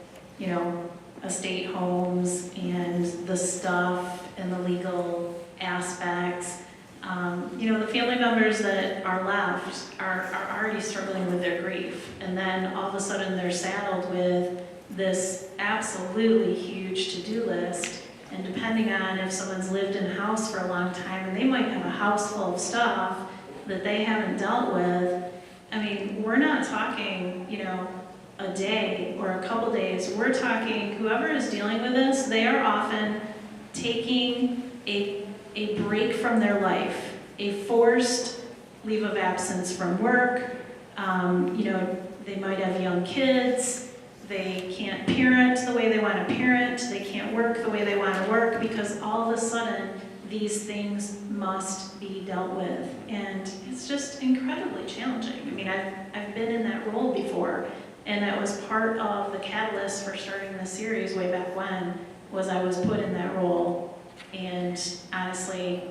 estate homes and the stuff and the legal aspects. The family members that are left are already struggling with their grief, and then all of a sudden they're saddled with this absolutely huge to-do list, and depending on if someone's lived in a house for a long time, and they might have a house full of stuff that they haven't dealt with. I mean, we're not talking, a day or a couple days. We're talking whoever is dealing with this, they are often taking a break from their life, a forced leave of absence from work. They might have young kids. They can't parent the way they want to parent. They can't work the way they want to work because all of a sudden these things must be dealt with. And it's just incredibly challenging. I mean, I've been in that role before, and that was part of the catalyst for starting this series way back when, was I was put in that role. And honestly,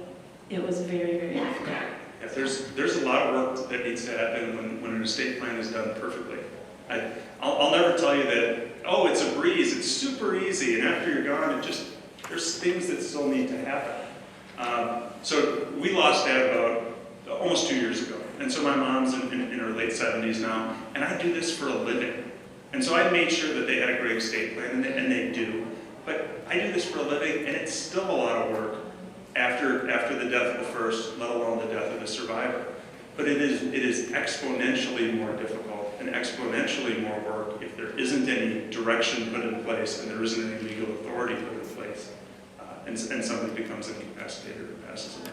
it was very, very difficult. Yeah, there's a lot of work that needs to happen when an estate plan is done perfectly. I'll never tell you that, oh, it's a breeze, it's super easy, and after you're gone, there's things that still need to happen. So we lost Dad about almost 2 years ago. And so my mom's in her late 70s now, and I do this for a living. And so I made sure that they had a great estate plan, and they do. But I do this for a living, and it's still a lot of work after the death of the first, let alone the death of the survivor. But it is exponentially more difficult and exponentially more work if there isn't any direction put in place and there isn't any legal authority put in place, and somebody becomes incapacitated or passes away.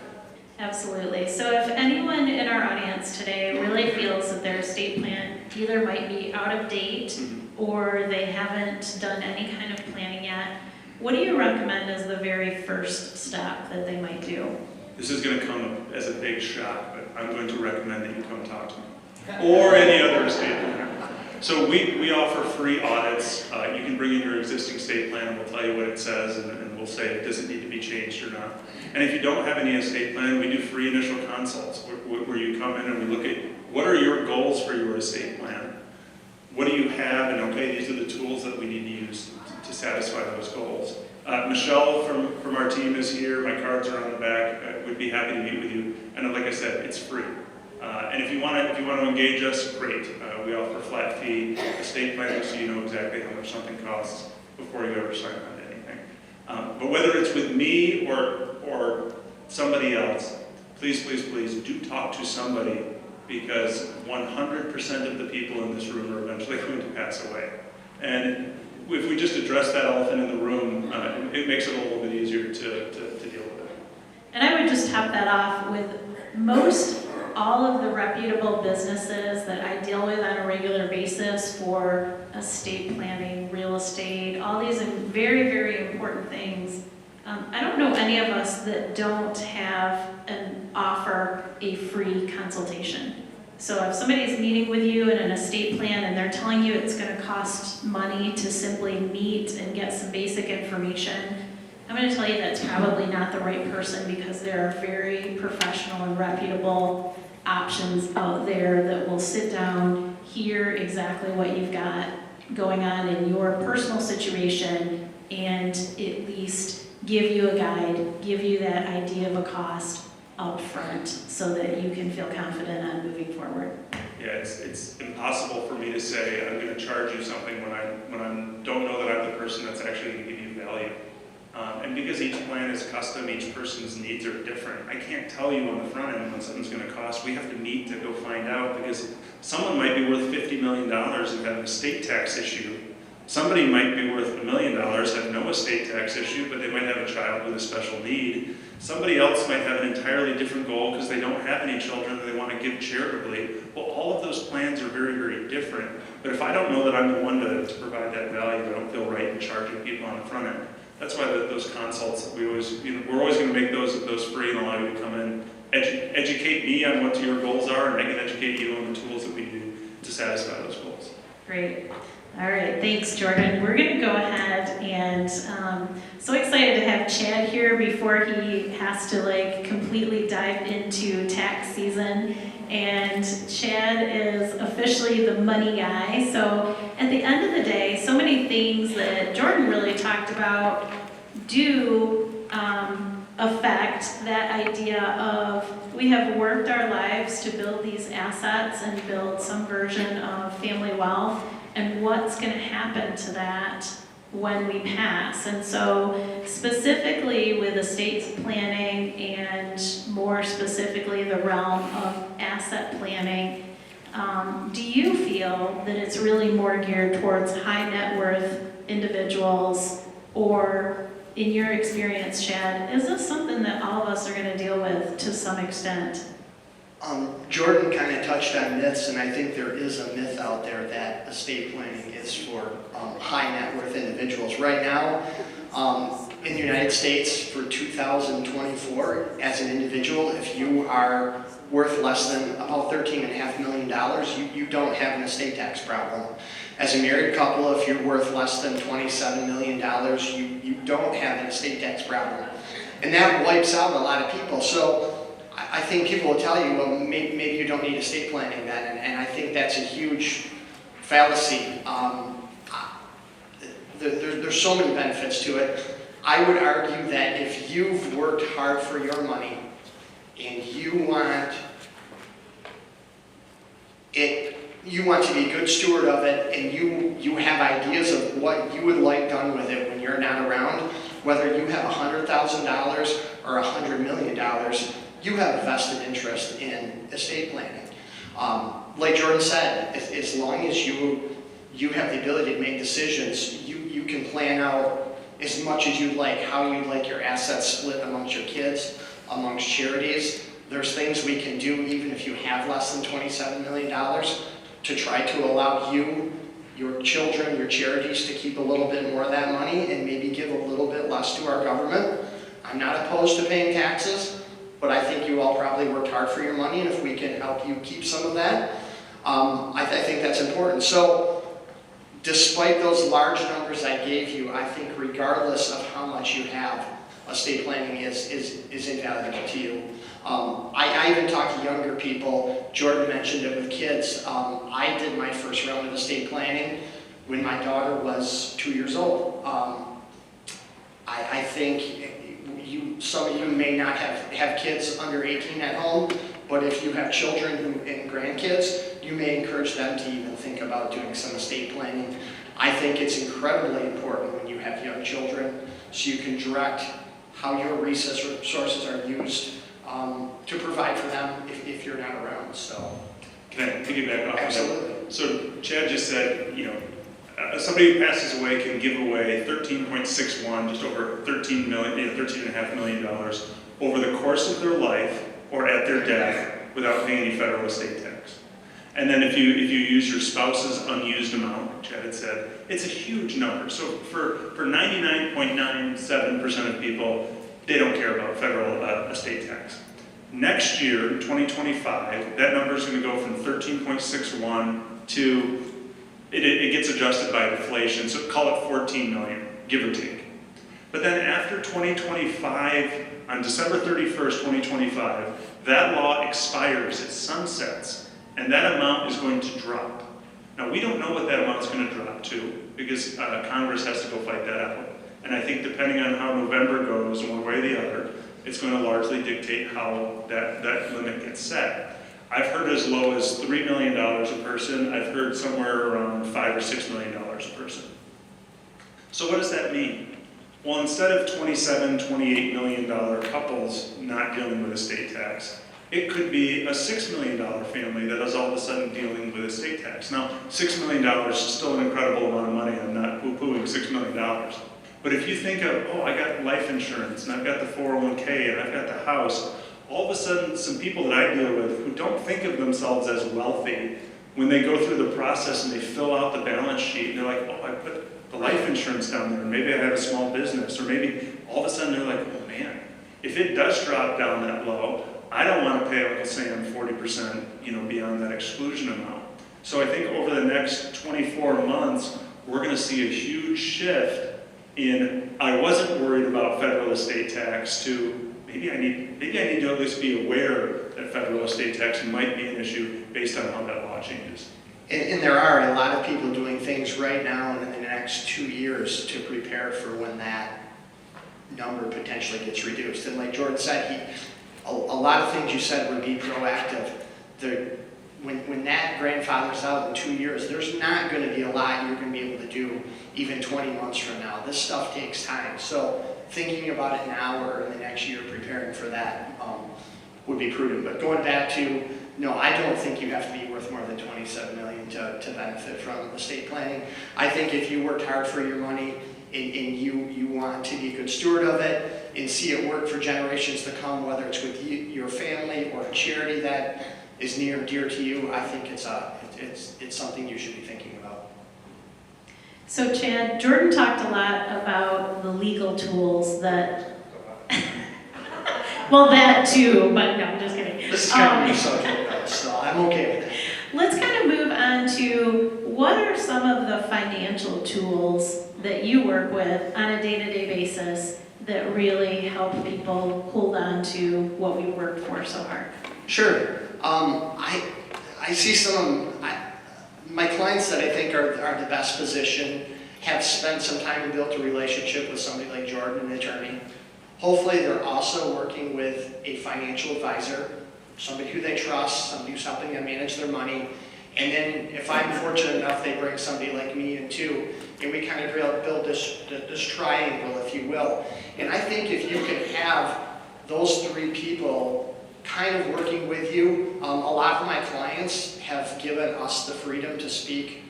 Absolutely. So if anyone in our audience today really feels that their estate plan either might be out of date or they haven't done any kind of planning yet, what do you recommend as the very first step that they might do? This is going to come as a big shock, but I'm going to recommend that you come talk to me or any other estate planner. So we offer free audits. You can bring in your existing estate plan and we'll tell you what it says, and we'll say, does it need to be changed or not? And if you don't have any estate plan, we do free initial consults where you come in and we look at what are your goals for your estate plan? What do you have? And okay, these are the tools that we need to use to satisfy those goals. Michelle from our team is here. My cards are on the back. We'd be happy to meet with you. And like I said, it's free. And if you want to engage us, great. We offer flat fee estate planning, so you know exactly how much something costs before you ever sign on to anything. But whether it's with me or somebody else, please, please, please do talk to somebody, because 100% of the people in this room are eventually going to pass away. And if we just address that elephant in the room, it makes it a little bit easier to deal with it. And I would just top that off with most all of the reputable businesses that I deal with on a regular basis for estate planning, real estate, all these very, very important things. I don't know any of us that don't have and offer a free consultation. So if somebody's meeting with you in an estate plan and they're telling you it's going to cost money to simply meet and get some basic information, I'm going to tell you that's probably not the right person, because there are very professional and reputable options out there that will sit down, hear exactly what you've got going on in your personal situation, and at least give you a guide, give you that idea of a cost up front so that you can feel confident on moving forward. Yeah, it's impossible for me to say I'm going to charge you something when I don't know that I'm the person that's actually going to give you value. And because each plan is custom, each person's needs are different. I can't tell you on the front end what something's going to cost. We have to meet to go find out, because someone might be worth $50 million and have an estate tax issue. Somebody might be worth $1 million, have no estate tax issue, but they might have a child with a special need. Somebody else might have an entirely different goal because they don't have any children and they want to give charitably. Well, all of those plans are very, very different. But if I don't know that I'm the one to provide that value, I don't feel right in charging people on the front end. That's why those consults, we're always going to make those free and allow you to come in, educate me on what your goals are, and I can educate you on the tools that we do to satisfy those goals. Great. All right, thanks, Jordan. We're going to go ahead and so excited to have Chad here before he has to completely dive into tax season. And Chad is officially the money guy. So at the end of the day, so many things that Jordan really talked about do affect that idea of we have worked our lives to build these assets and build some version of family wealth, and what's going to happen to that when we pass. And so specifically with estate planning, and more specifically the realm of asset planning, do you feel that it's really more geared towards high net worth individuals, or in your experience, Chad, is this something that all of us are going to deal with to some extent? Jordan kind of touched on myths, and I think there is a myth out there that estate planning is for high net worth individuals. Right now, in the United States for 2024, as an individual, if you are worth less than about $13.5 million, you don't have an estate tax problem. As a married couple, if you're worth less than $27 million, you don't have an estate tax problem. And that wipes out a lot of people. So I think people will tell you, well, maybe you don't need estate planning then, and I think that's a huge fallacy. There's so many benefits to it. I would argue that if you've worked hard for your money and you want it you want to be a good steward of it, and you have ideas of what you would like done with it when you're not around, whether you have $100,000 or $100 million, you have a vested interest in estate planning. Like Jordan said, as long as you have the ability to make decisions, you can plan out as much as you'd like, how you'd like your assets split amongst your kids, amongst charities. There's things we can do even if you have less than $27 million to try to allow you, your children, your charities to keep a little bit more of that money and maybe give a little bit less to our government. I'm not opposed to paying taxes, but I think you all probably worked hard for your money, and if we can help you keep some of that, I think that's important. So despite those large numbers I gave you, I think regardless of how much you have, estate planning is invaluable to you. I even talk to younger people. Jordan mentioned it with kids. I did my first round of estate planning when my daughter was 2 years old. I think some of you may not have kids under 18 at home, but if you have children and grandkids, you may encourage them to even think about doing some estate planning. I think it's incredibly important when you have young children, so you can direct how your resources are used to provide for them if you're not around. So, can I piggyback off of that? Absolutely. So Chad just said, somebody who passes away can give away 13.61, just over $13.5 million over the course of their life or at their death without paying any federal estate tax. And then if you use your spouse's unused amount, like Chad had said, it's a huge number. So for 99.97% of people, they don't care about federal estate tax. Next year, 2025, that number is going to go from 13.61 to, it gets adjusted by inflation, so call it 14 million, give or take. But then after 2025, on December 31st, 2025, that law expires, it sunsets, and that amount is going to drop. Now, we don't know what that amount is going to drop to, because Congress has to go fight that out. And I think depending on how November goes, one way or the other, it's going to largely dictate how that limit gets set. I've heard as low as $3 million a person. I've heard somewhere around $5 or $6 million a person. So what does that mean? Well, instead of $27, $28 million couples not dealing with estate tax, it could be a $6 million family that is all of a sudden dealing with estate tax. Now, $6 million is still an incredible amount of money. I'm not poo-pooing $6 million. But if you think of, oh, I got life insurance, and I've got the 401k, and I've got the house, all of a sudden, some people that I deal with who don't think of themselves as wealthy, when they go through the process and they fill out the balance sheet, and they're like, oh, I put the life insurance down there, maybe I have a small business, or maybe all of a sudden they're like, oh man, if it does drop down that low, I don't want to pay Uncle Sam 40%, beyond that exclusion amount. So I think over the next 24 months, we're going to see a huge shift in, I wasn't worried about federal estate tax, to maybe I need to at least be aware that federal estate tax might be an issue based on how that law changes. And there are a lot of people doing things right now and in the next 2 years to prepare for when that number potentially gets reduced. And like Jordan said, a lot of things you said would be proactive. When that grandfather's out in 2 years, there's not going to be a lot you're going to be able to do even 20 months from now. This stuff takes time. So thinking about it now or in the next year, preparing for that would be prudent. But going back to, no, I don't think you have to be worth more than $27 million to benefit from estate planning. I think if you worked hard for your money and you want to be a good steward of it and see it work for generations to come, whether it's with your family or a charity that is near and dear to you, I think it's something you should be thinking about. So Chad, Jordan talked a lot about the legal tools that, well, that too, but no, I'm just kidding. This is kind of a new subject though, so I'm okay with it. Let's kind of move on to what are some of the financial tools that you work with on a day-to-day basis that really help people hold on to what we worked for so hard? Sure. I see my clients that I think are the best positioned have spent some time and built a relationship with somebody like Jordan, an attorney. Hopefully they're also working with a financial advisor, somebody who they trust, somebody who's helping them manage their money, And then if I'm fortunate enough, they bring somebody like me in too, and we kind of build this triangle, if you will. And I think if you can have those three people kind of working with you, a lot of my clients have given us the freedom to speak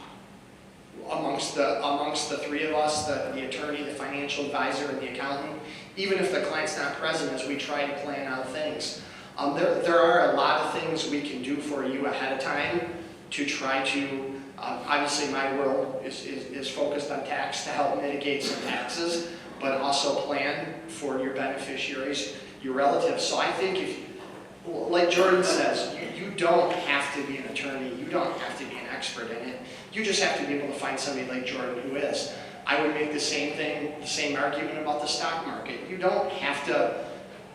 amongst the three of us, the attorney, the financial advisor, and the accountant. Even if the client's not present, as we try to plan out things. There are a lot of things we can do for you ahead of time to try to, obviously my world is focused on tax to help mitigate some taxes, but also plan for your beneficiaries, your relatives. So I think if, like Jordan says, you don't have to be an attorney, you don't have to be an expert in it. You just have to be able to find somebody like Jordan who is. I would make the same argument about the stock market. You don't have to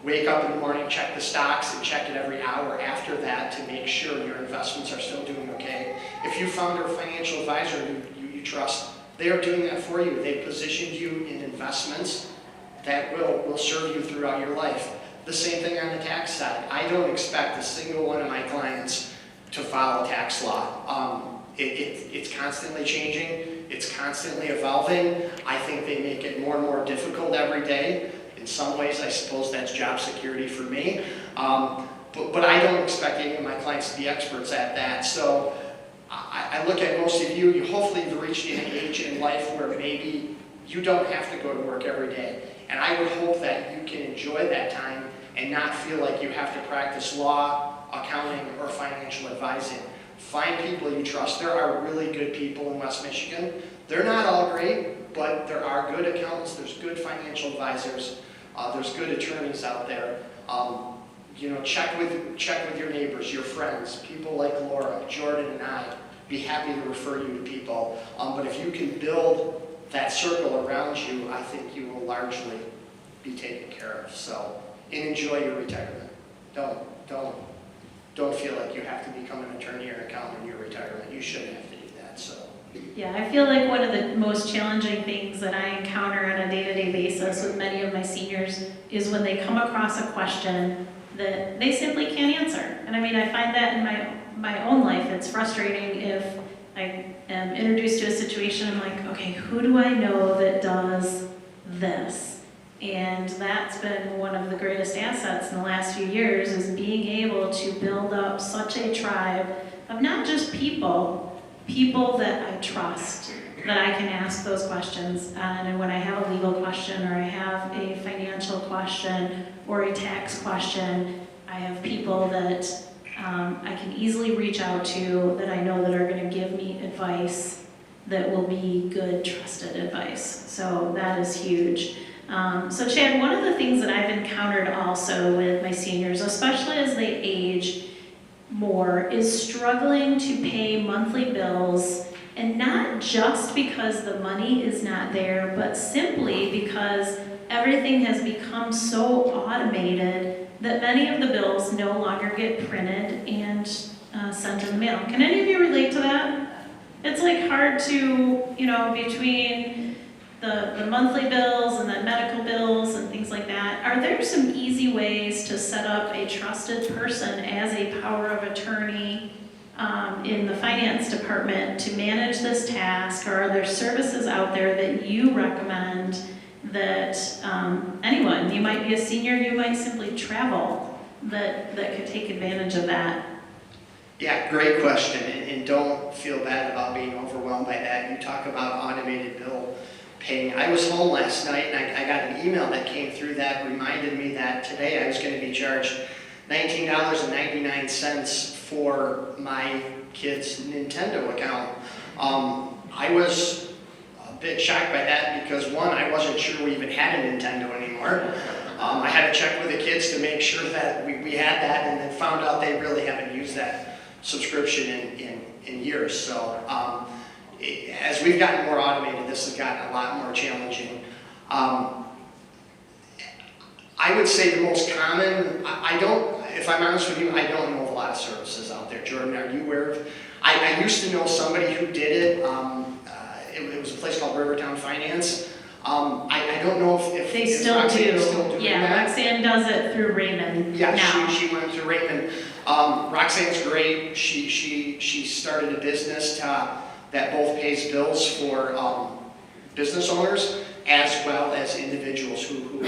wake up in the morning, check the stocks, and check it every hour after that to make sure your investments are still doing okay. If you found a financial advisor you trust, they are doing that for you. They positioned you in investments that will serve you throughout your life. The same thing on the tax side. I don't expect a single one of my clients to follow tax law. It's constantly changing. It's constantly evolving. I think they make it more and more difficult every day. In some ways, I suppose that's job security for me. But I don't expect any of my clients to be experts at that. So I look at most of you, hopefully you've reached an age in life where maybe you don't have to go to work every day. And I would hope that you can enjoy that time and not feel like you have to practice law, accounting, or financial advising. Find people you trust. There are really good people in West Michigan. They're not all great, but there are good accountants, there's good financial advisors, there's good attorneys out there. Check with your neighbors, your friends, people like Laura, Jordan, and I. Be happy to refer you to people. But if you can build that circle around you, I think you will largely be taken care of. So, and enjoy your retirement. Don't feel like you have to become an attorney or an accountant in your retirement. You shouldn't have to do that. So. Yeah, I feel like one of the most challenging things that I encounter on a day-to-day basis with many of my seniors is when they come across a question that they simply can't answer. And I mean, I find that in my own life. It's frustrating if I am introduced to a situation, I'm like, okay, who do I know that does this? And that's been one of the greatest assets in the last few years, is being able to build up such a tribe of not just people that I trust, that I can ask those questions. And when I have a legal question, or I have a financial question, or a tax question, I have people that I can easily reach out to, that I know that are going to give me advice that will be good, trusted advice. So that is huge. So Chad, one of the things that I've encountered also with my seniors, especially as they age more, is struggling to pay monthly bills, and not just because the money is not there, but simply because everything has become so automated that many of the bills no longer get printed and sent in the mail. Can any of you relate to that? It's like hard to, between the monthly bills and then medical bills and things like that. Are there some easy ways to set up a trusted person as a power of attorney in the finance department to manage this task? Or are there services out there that you recommend that anyone, you might be a senior, you might simply travel, that could take advantage of that? Yeah, great question, and don't feel bad about being overwhelmed by that. You talk about automated bill paying. I was home last night and I got an email that came through that reminded me that today I was going to be charged $19.99 for my kid's Nintendo account. I was a bit shocked by that because, one, I wasn't sure we even had a Nintendo anymore. I had to check with the kids to make sure that we had that, and then found out they really haven't used that subscription in years. So as we've gotten more automated, this has gotten a lot more challenging. I would say the most common, if I'm honest with you, I don't know of a lot of services out there. Jordan, are you aware of? I used to know somebody who did it. It was a place called Rivertown Finance. I don't know if they still do. Still do yeah, that. Roxanne does it through Raymond. Yeah, now. she went through Raymond. Roxanne's great. She started a business that both pays bills for business owners as well as individuals who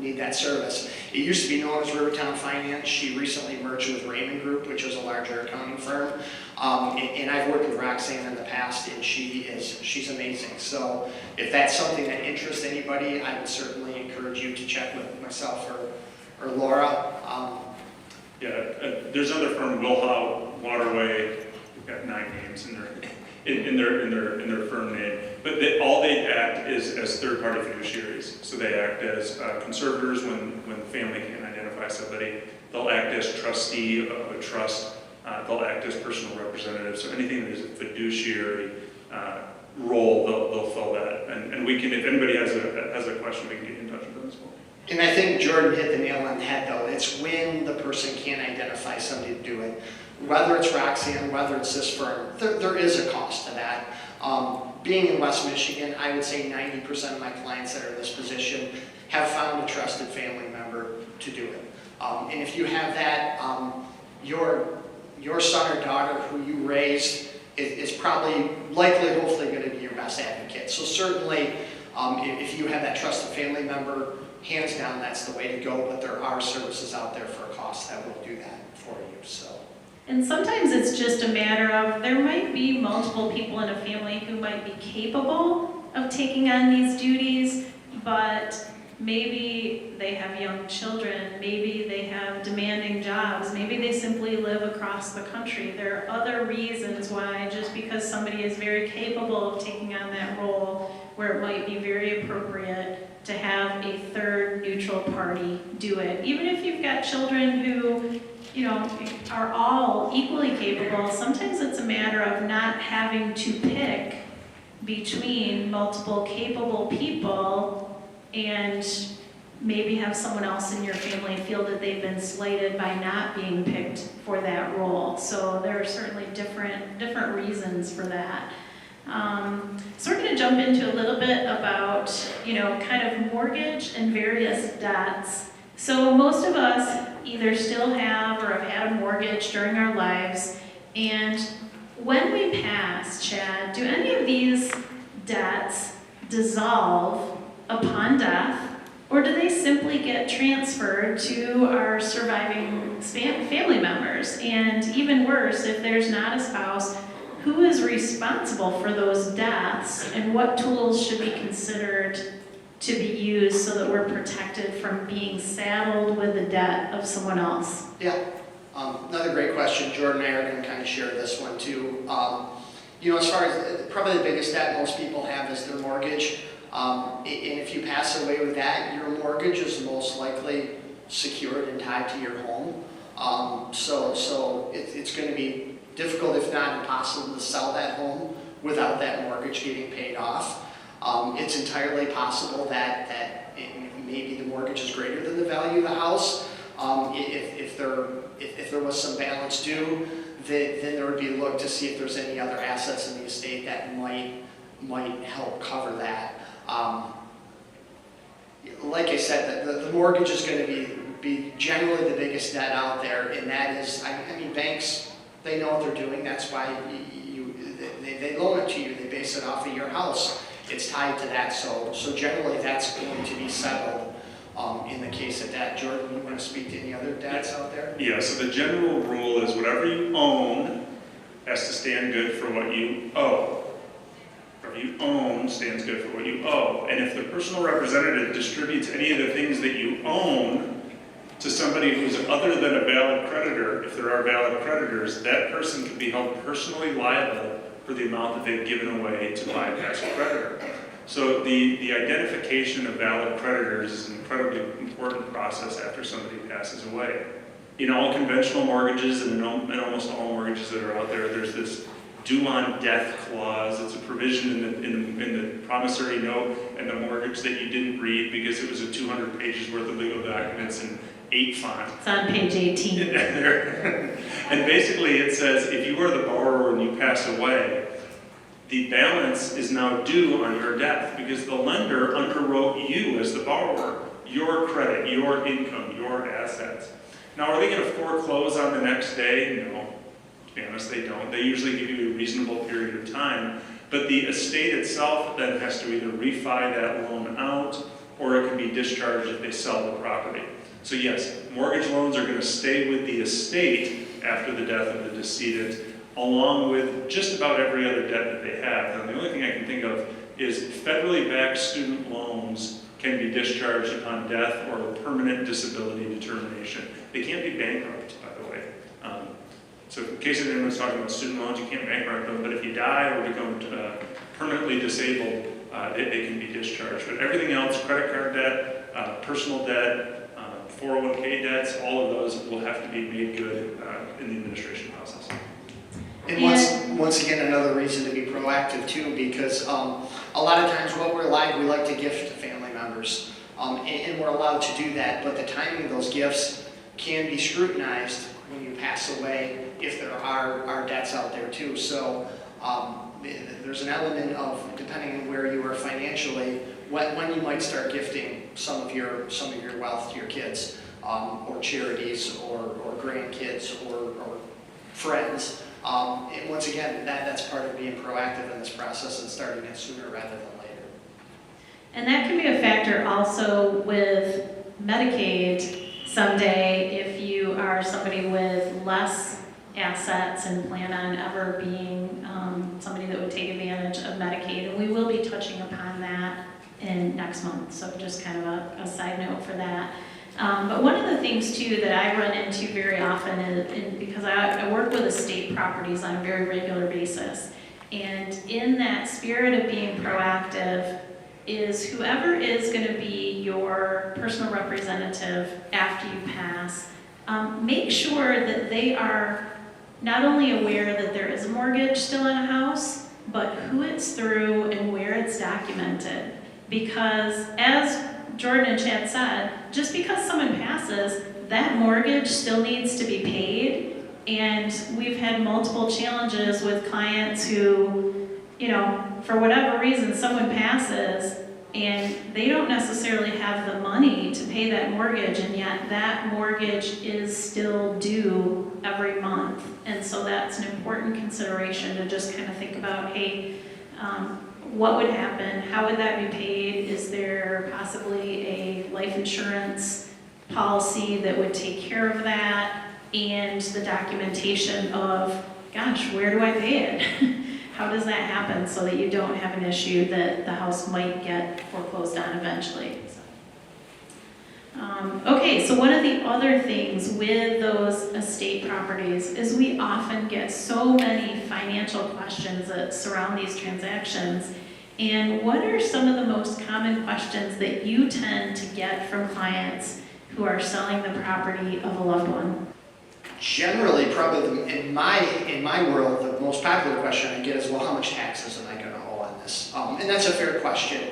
need that service. It used to be known as Rivertown Finance. She recently merged with Raymond Group, which is a larger accounting firm. And I've worked with Roxanne in the past, and she's amazing. So if that's something that interests anybody, I would certainly encourage you to check with myself or Laura. There's another firm, Wilhow Waterway. We've got 9 names in their firm name, but all they act is as third-party fiduciaries. So they act as conservators when the family can't identify somebody. They'll act as trustee of a trust. They'll act as personal representatives. So anything that is a fiduciary role, they'll fill that. And we can, if anybody has a question, we can get in touch with them as well. And I think Jordan hit the nail on the head, though. It's when the person can't identify somebody to do it. Whether it's Roxanne, whether it's this firm, there is a cost to that. Being in West Michigan, I would say 90% of my clients that are in this position have found a trusted family member to do it. And if you have that, your son or daughter who you raised is probably, likely, hopefully going to be your best advocate. So certainly, if you have that trusted family member, hands down, that's the way to go. But there are services out there for a cost that will do that for you. So. And sometimes it's just a matter of there might be multiple people in a family who might be capable of taking on these duties, but maybe they have young children, maybe they have demanding jobs, maybe they simply live across the country. There are other reasons why, just because somebody is very capable of taking on that role, where it might be very appropriate to have a third neutral party do it. Even if you've got children who, are all equally capable, sometimes it's a matter of not having to pick between multiple capable people and maybe have someone else in your family feel that they've been slighted by not being picked for that role. So there are certainly different reasons for that. So we're going to jump into a little bit about, kind of mortgage and various debts. So most of us either still have or have had a mortgage during our lives. And when we pass, Chad, do any of these debts dissolve upon death, or do they simply get transferred to our surviving family members? And even worse, if there's not a spouse, who is responsible for those deaths, and what tools should be considered to be used so that we're protected from being saddled with the debt of someone else? Yeah, another great question. Jordan and I are going to kind of share this one too. As far as probably the biggest debt most people have is their mortgage. And if you pass away with that, your mortgage is most likely secured and tied to your home. So it's going to be difficult, if not impossible, to sell that home without that mortgage getting paid off. It's entirely possible that maybe the mortgage is greater than the value of the house. If there was some balance due, then there would be a look to see if there's any other assets in the estate that might help cover that. Like I said, the mortgage is going to be generally the biggest debt out there, and that is, banks, they know what they're doing. That's why they loan it to you. They base it off of your house. It's tied to that, so generally that's going to be settled in the case of that. Jordan, you want to speak to any other debts out there? Yeah, so the general rule is whatever you own has to stand good for what you owe. Whatever you own stands good for what you owe. And if the personal representative distributes any of the things that you own to somebody who's other than a valid creditor, if there are valid creditors, that person can be held personally liable for the amount that they've given away to bypass a creditor. So the identification of valid creditors is an incredibly important process after somebody passes away. In all conventional mortgages and in almost all mortgages that are out there, there's this due on death clause. It's a provision in the promissory note and the mortgage that you didn't read because it was 200 pages worth of legal documents in 8 fonts. It's on page 18. And basically it says if you are the borrower and you pass away, the balance is now due on your death because the lender underwrote you as the borrower, your credit, your income, your assets. Now, are they going to foreclose on the next day? No, to be honest, they don't. They usually give you a reasonable period of time, but the estate itself then has to either refi that loan out, or it can be discharged if they sell the property. So yes, mortgage loans are going to stay with the estate after the death of the decedent, along with just about every other debt that they have. Now, the only thing I can think of is federally backed student loans can be discharged upon death or permanent disability determination. They can't be bankrupt, by the way. So in case anyone's talking about student loans, you can't bankrupt them, but if you die or become permanently disabled, they can be discharged. But everything else, credit card debt, personal debt, 401k debts, all of those will have to be made good in the administration process. And once again, another reason to be proactive too, because a lot of times what we like to gift to family members, and we're allowed to do that, but the timing of those gifts can be scrutinized when you pass away if there are debts out there too. So there's an element of, depending on where you are financially, when you might start gifting some of your wealth to your kids, or charities, or grandkids, or friends. And once again, that's part of being proactive in this process and starting it sooner rather than later. And that can be a factor also with Medicaid someday if you are somebody with less assets and plan on ever being somebody that would take advantage of Medicaid. And we will be touching upon that in next month, so just kind of a side note for that. But one of the things too that I run into very often is because I work with estate properties on a very regular basis, and in that spirit of being proactive is whoever is going to be your personal representative after you pass, make sure that they are not only aware that there is a mortgage still in a house, but who it's through and where it's documented. Because as Jordan and Chad said, just because someone passes, that mortgage still needs to be paid. And we've had multiple challenges with clients who, for whatever reason, someone passes and they don't necessarily have the money to pay that mortgage, and yet that mortgage is still due every month. And so that's an important consideration to just kind of think about, hey, what would happen? How would that be paid? Is there possibly a life insurance policy that would take care of that? And the documentation of, gosh, where do I pay it? How does that happen so that you don't have an issue that the house might get foreclosed on eventually? Okay, so one of the other things with those estate properties is we often get so many financial questions that surround these transactions. And what are some of the most common questions that you tend to get from clients who are selling the property of a loved one? Generally, probably in my world, the most popular question I get is, well, how much taxes am I going to owe on this? And that's a fair question.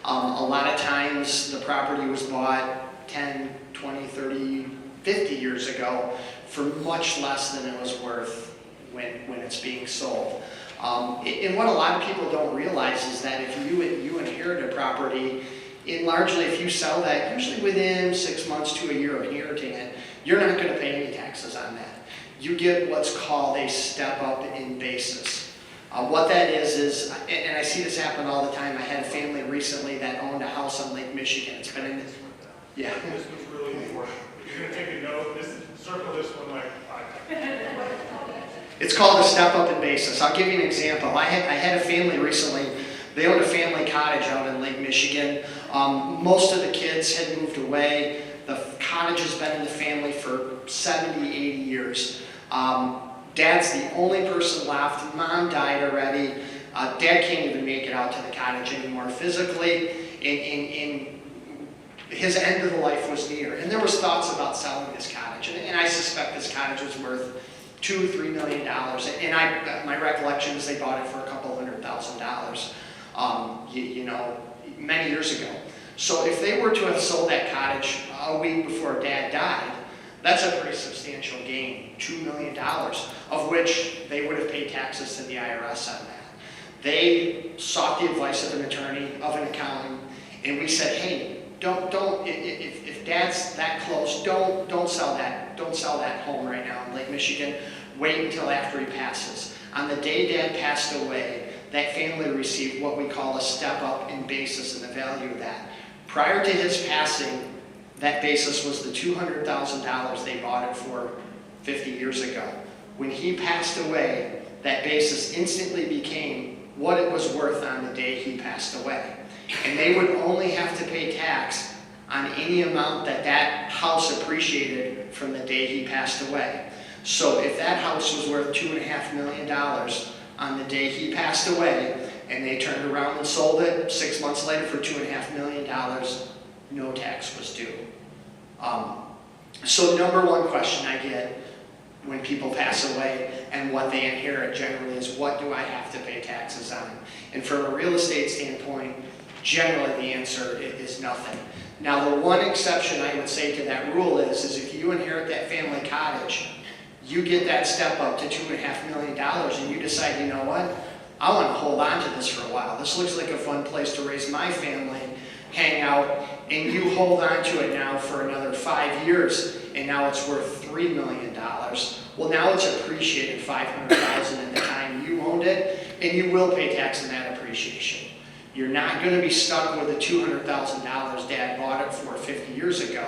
A lot of times the property was bought 10, 20, 30, 50 years ago for much less than it was worth when it's being sold. And what a lot of people don't realize is that if you inherit a property, and largely if you sell that, usually within 6 months to a year of inheriting it, you're not going to pay any taxes on that. You get what's called a step up in basis. What that is, and I see this happen all the time. I had a family recently that owned a house on Lake Michigan. It's been in, yeah. This was really important. If you're going to take a note, circle this one like 5 times. It's called a step up in basis. I'll give you an example. I had a family recently. They owned a family cottage out in Lake Michigan. Most of the kids had moved away. The cottage has been in the family for 70, 80 years. Dad's the only person left. Mom died already. Dad can't even make it out to the cottage anymore physically. And his end of the life was near. And there was thoughts about selling this cottage. And I suspect this cottage was worth $2 or $3 million. And my recollection is they bought it for a couple $100,000, many years ago. So if they were to have sold that cottage a week before Dad died, that's a pretty substantial gain, $2 million, of which they would have paid taxes to the IRS on that. They sought the advice of an attorney, of an accountant, and we said, hey, if dad's that close, don't sell that home right now in Lake Michigan. Wait until after he passes. On the day dad passed away, that family received what we call a step up in basis and the value of that. Prior to his passing, that basis was the $200,000 they bought it for 50 years ago. When he passed away, that basis instantly became what it was worth on the day he passed away. And they would only have to pay tax on any amount that house appreciated from the day he passed away. So if that house was worth $2.5 million on the day he passed away, and they turned around and sold it 6 months later for $2.5 million, no tax was due. So number one question I get when people pass away and what they inherit generally is, what do I have to pay taxes on? And from a real estate standpoint, generally the answer is nothing. Now the one exception I would say to that rule is if you inherit that family cottage, you get that step up to $2.5 million and you decide, you know what, I want to hold on to this for a while. This looks like a fun place to raise my family, hang out, and you hold on to it now for another 5 years, and now it's worth $3 million. Well, now it's appreciated $500,000 in the time you owned it, and you will pay tax on that appreciation. You're not going to be stuck with the $200,000 dad bought it for 50 years ago,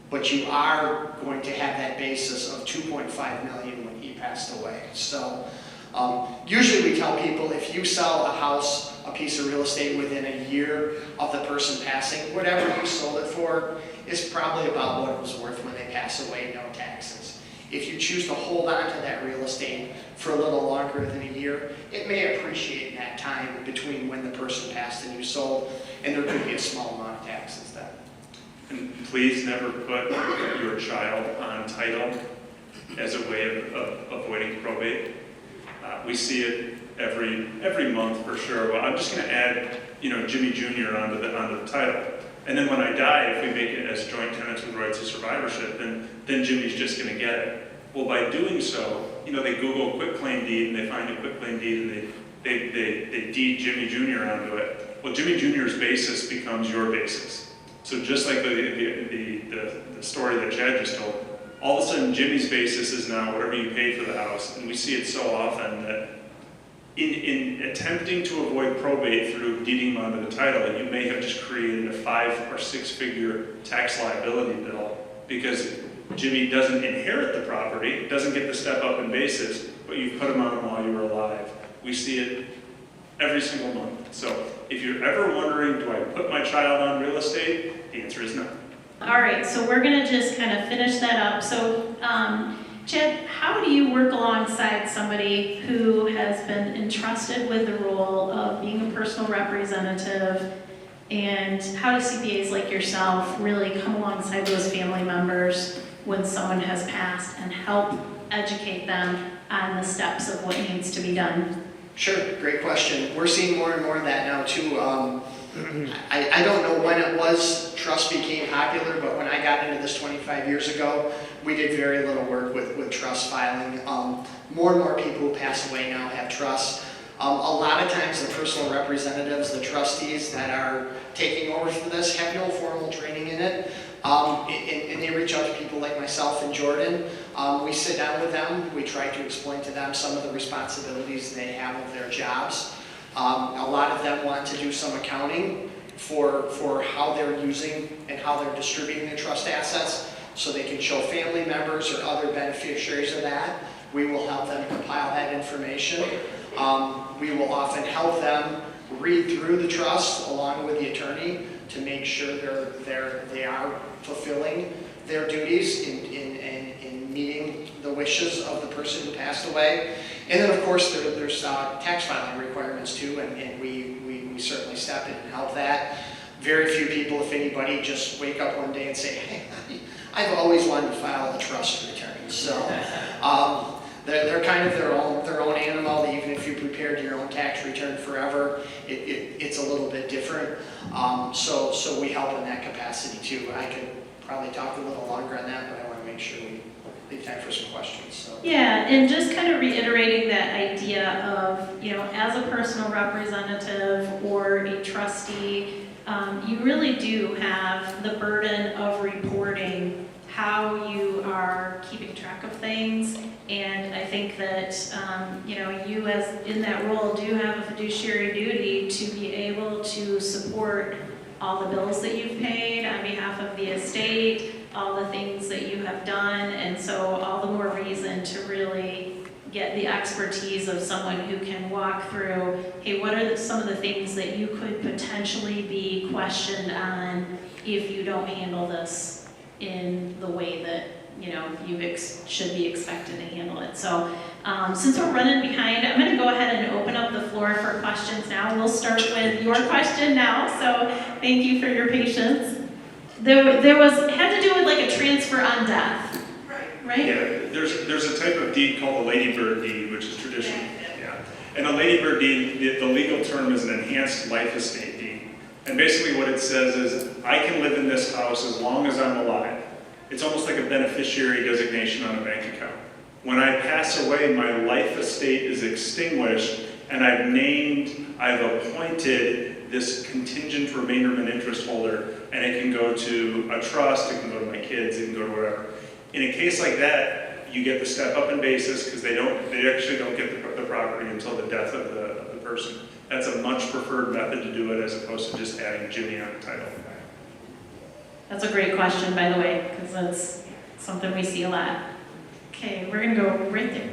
but you are going to have that basis of $2.5 million when he passed away. So usually we tell people, if you sell a house, a piece of real estate within a year of the person passing, whatever you sold it for is probably about what it was worth when they pass away, no taxes. If you choose to hold on to that real estate for a little longer than a year, it may appreciate in that time between when the person passed and you sold, and there could be a small amount of taxes then. And please never put your child on title as a way of avoiding probate. We see it every month for sure. Well, I'm just going to add, Jimmy Jr. onto the title, and then when I die, if we make it as joint tenants with rights of survivorship, then Jimmy's just going to get it. Well, by doing so, they Google quitclaim deed and they find a quitclaim deed and they deed Jimmy Jr. onto it. Well, Jimmy Jr.'s basis becomes your basis. So just like the story that Chad just told, all of a sudden Jimmy's basis is now whatever you paid for the house, and we see it so often that in attempting to avoid probate through deeding them onto the title, you may have just created a 5 or 6 figure tax liability bill because Jimmy doesn't inherit the property, doesn't get the step up in basis, but you've put him on while you were alive. We see it every single month. So if you're ever wondering, do I put my child on real estate? The answer is no. All right, so we're going to just kind of finish that up. So, Chad, how do you work alongside somebody who has been entrusted with the role of being a personal representative, and how do CPAs like yourself really come alongside those family members when someone has passed and help educate them on the steps of what needs to be done? Sure, great question. We're seeing more and more of that now too. I don't know when it was trust became popular, but when I got into this 25 years ago, we did very little work with trust filing. More and more people who pass away now have trusts. A lot of times the personal representatives, the trustees that are taking over for this have no formal training in it. And they reach out to people like myself and Jordan. We sit down with them. We try to explain to them some of the responsibilities they have of their jobs. A lot of them want to do some accounting for how they're using and how they're distributing their trust assets so they can show family members or other beneficiaries of that. We will help them compile that information. We will often help them read through the trust along with the attorney to make sure they are fulfilling their duties in meeting the wishes of the person who passed away. And then of course there's tax filing requirements too, and we certainly step in and help that. Very few people, if anybody, just wake up one day and say, hey, I've always wanted to file a trust return. So they're kind of their own animal. Even if you prepared your own tax return forever, it's a little bit different. So we help in that capacity too. I could probably talk a little longer on that, but I want to make sure we leave time for some questions. So. Yeah, and just kind of reiterating that idea of, as a personal representative or a trustee, you really do have the burden of reporting how you are keeping track of things. And I think that, you as in that role do have a fiduciary duty to be able to support all the bills that you've paid on behalf of the estate, all the things that you have done, and so all the more reason to really get the expertise of someone who can walk through, hey, what are some of the things that you could potentially be questioned on if you don't handle this in the way that you should be expected to handle it. So since we're running behind, I'm going to go ahead and open up the floor for questions now. We'll start with your question now, so thank you for your patience. There had to do with like a transfer on death, right? Yeah, there's a type of deed called a ladybird deed, which is traditional. Yeah. And a ladybird deed, the legal term is an enhanced life estate deed. And basically what it says is, I can live in this house as long as I'm alive. It's almost like a beneficiary designation on a bank account. When I pass away, my life estate is extinguished, and I've appointed this contingent remainderment interest holder, and it can go to a trust, it can go to my kids, it can go to wherever. In a case like that, you get the step up in basis because they actually don't get the property until the death of the person. That's a much preferred method to do it as opposed to just adding Jimmy on the title. That's a great question, by the way, because that's something we see a lot. Okay, we're going to go right there.